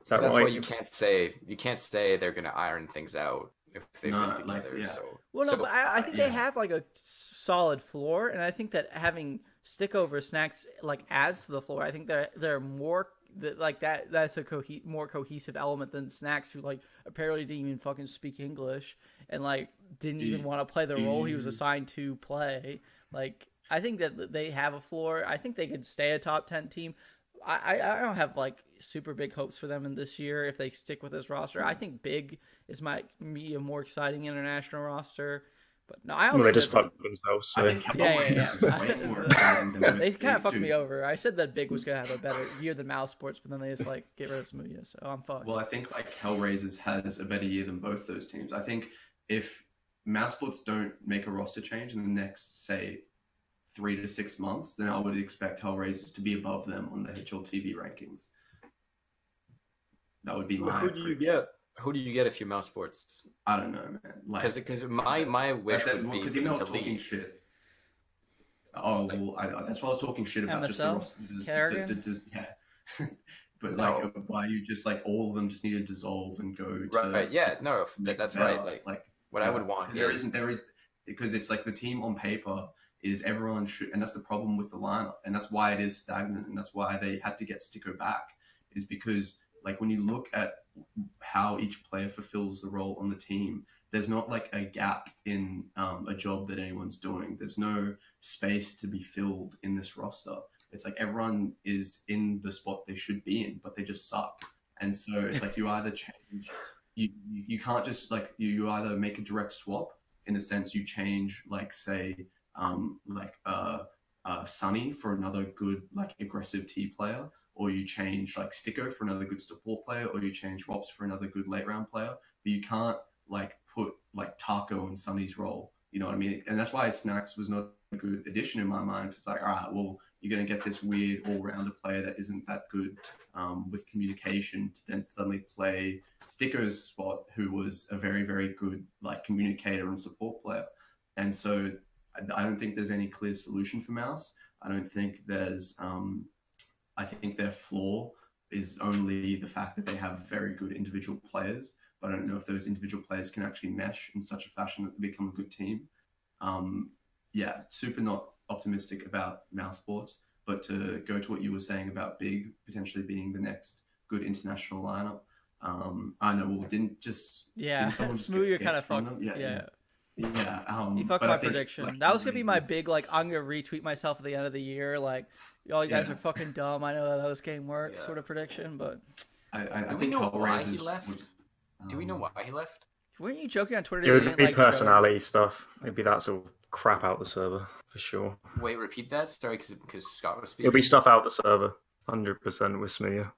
Is that That's right? why you can't say they're gonna iron things out if they've been together. Like, So well, no, but I think they have like a solid floor, and I think that having Sticko versus Snacks like adds to the floor. I think they're more like that. That's a more cohesive element than Snacks, who like apparently didn't even fucking speak English and like didn't even want to play the role he was assigned to play. Like I think that they have a floor. I think they could stay a top 10 team. I don't have like super big hopes for them in this year if they stick with this roster. I think big might be a more exciting international roster. But no, I don't. Well, they just fucked themselves. So. I think they kind of fucked me over. I said that Big was gonna have a better year than Mouse Sports, but then they just like get rid of Smoothie, so I'm fucked. Well, I think like Hellraisers has a better year than both those teams. I think if Mouse Sports don't make a roster change in the next, say, 3 to 6 months, then I would expect Hellraisers to be above them on the HLTV rankings. That would be my. Who do you get if you're Mouse Sports? I don't know, man. Like, because my wish would be because even though I was talking shit. Oh, well, that's why I was talking shit about MSL? just the roster. Yeah. But like, why you just like all of them just need to dissolve and go to right? Yeah, no, that's right. Like what I would want. There is because it's like the team on paper is everyone should, and that's the problem with the lineup, and that's why it is stagnant, and that's why they had to get Sticko back, is because like when you look at how each player fulfills the role on the team, there's not like a gap in a job that anyone's doing. There's no space to be filled in this roster. It's like everyone is in the spot they should be in, but they just suck. And so it's like you either change, you can't just like you either make a direct swap in the sense you change like say Sunny for another good like aggressive T player, or you change like Sticko for another good support player, or you change Rops for another good late round player. But you can't like put like Taco in Sunny's role. You know what I mean? And that's why Snacks was not a good addition in my mind. It's like, all right, well, you're going to get this weird all-rounder player that isn't that good with communication to then suddenly play Sticko's spot, who was a very, very good like communicator and support player. And so I don't think there's any clear solution for Mouse. I don't think there's I think their flaw is only the fact that they have very good individual players, but I don't know if those individual players can actually mesh in such a fashion that they become a good team. Yeah, super not optimistic about Mouse Sports, but to go to what you were saying about Big potentially being the next good international lineup, I know, well, didn't someone just Smooth, you're kind of from fucked. them? Yeah. You fucked but my I think, prediction. like, That was gonna be my reasons- big like. I'm gonna retweet myself at the end of the year. Like, y'all, you guys Yeah. are fucking dumb. I know how this game works. Yeah. Sort of prediction, but I Do we think know why Hellraiser's he left? Do we know why he left? weren't you joking on Twitter? It that you would didn't be like Joe? personality stuff. It'd be that sort of crap out the server for sure. Wait, repeat that. Sorry, because Scott was speaking. It'll be stuff out the server, 100% with Smear.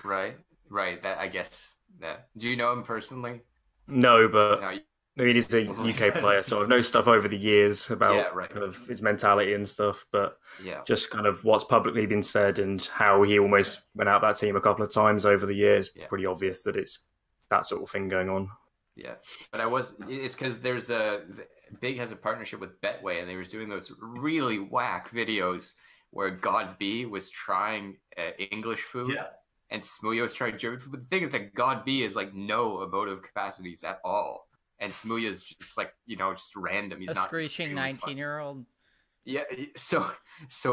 Right. That I guess. That. Do you know him personally? No, but No. I mean, he's a UK player, so I know stuff over the years about Yeah, right. kind of his mentality and stuff, but Yeah. just kind of what's publicly been said and how he almost went out that team a couple of times over the years. Yeah. Pretty obvious that it's that sort of thing going on. Yeah, but it's because Big has a partnership with Betway, and they was doing those really whack videos where God B was trying English food, Yeah. and Smooya was trying German food. But the thing is that God B is like no emotive capacities at all, and Smooya is just like just random. He's A not screeching extremely fun. 19-year-old. Yeah, so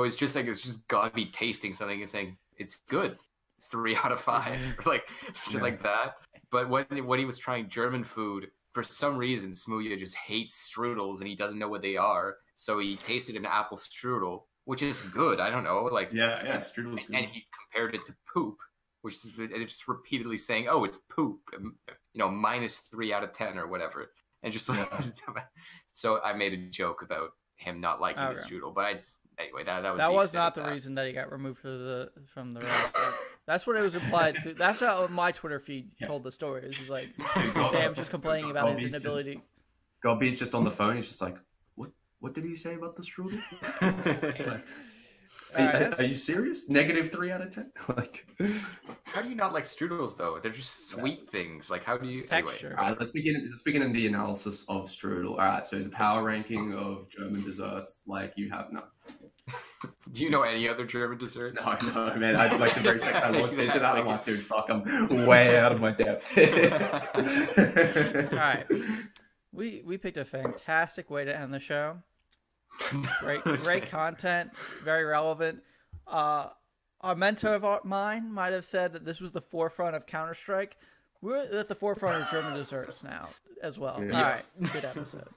it's just God B tasting something and saying it's good, 3 out of 5, or like shit like that. But when he was trying German food, for some reason, Smooya just hates strudels and he doesn't know what they are. So he tasted an apple strudel, which is good. I don't know, like Yeah. Strudel's good. and he compared it to poop, which is just repeatedly saying, "Oh, it's poop," minus 3 out of 10 or whatever, and just like so. I made a joke about him not liking the strudel, but anyway, that was not the reason that he got removed from the roster. That's what it was implied to. That's how my Twitter feed told the story. It's just like Sam's just complaining about his inability. Gobby's just on the phone. He's just like, what did he say about the strudel? Like, are you serious? -3 out of 10? Like, how do you not like strudels though? They're just sweet things. Like, how do you? It's texture. Anyway. all right, let's begin in the analysis of strudel. All right, so the power ranking of German desserts, like you have none. Do you know any other German dessert? No, man. I like the very second I looked into that, I'm like, dude, fuck, I'm way out of my depth. All right, we picked a fantastic way to end the show. Great content, very relevant. A mentor of mine might have said that this was the forefront of Counter-Strike. We're at the forefront of German desserts now as well. Yeah. All right, good episode.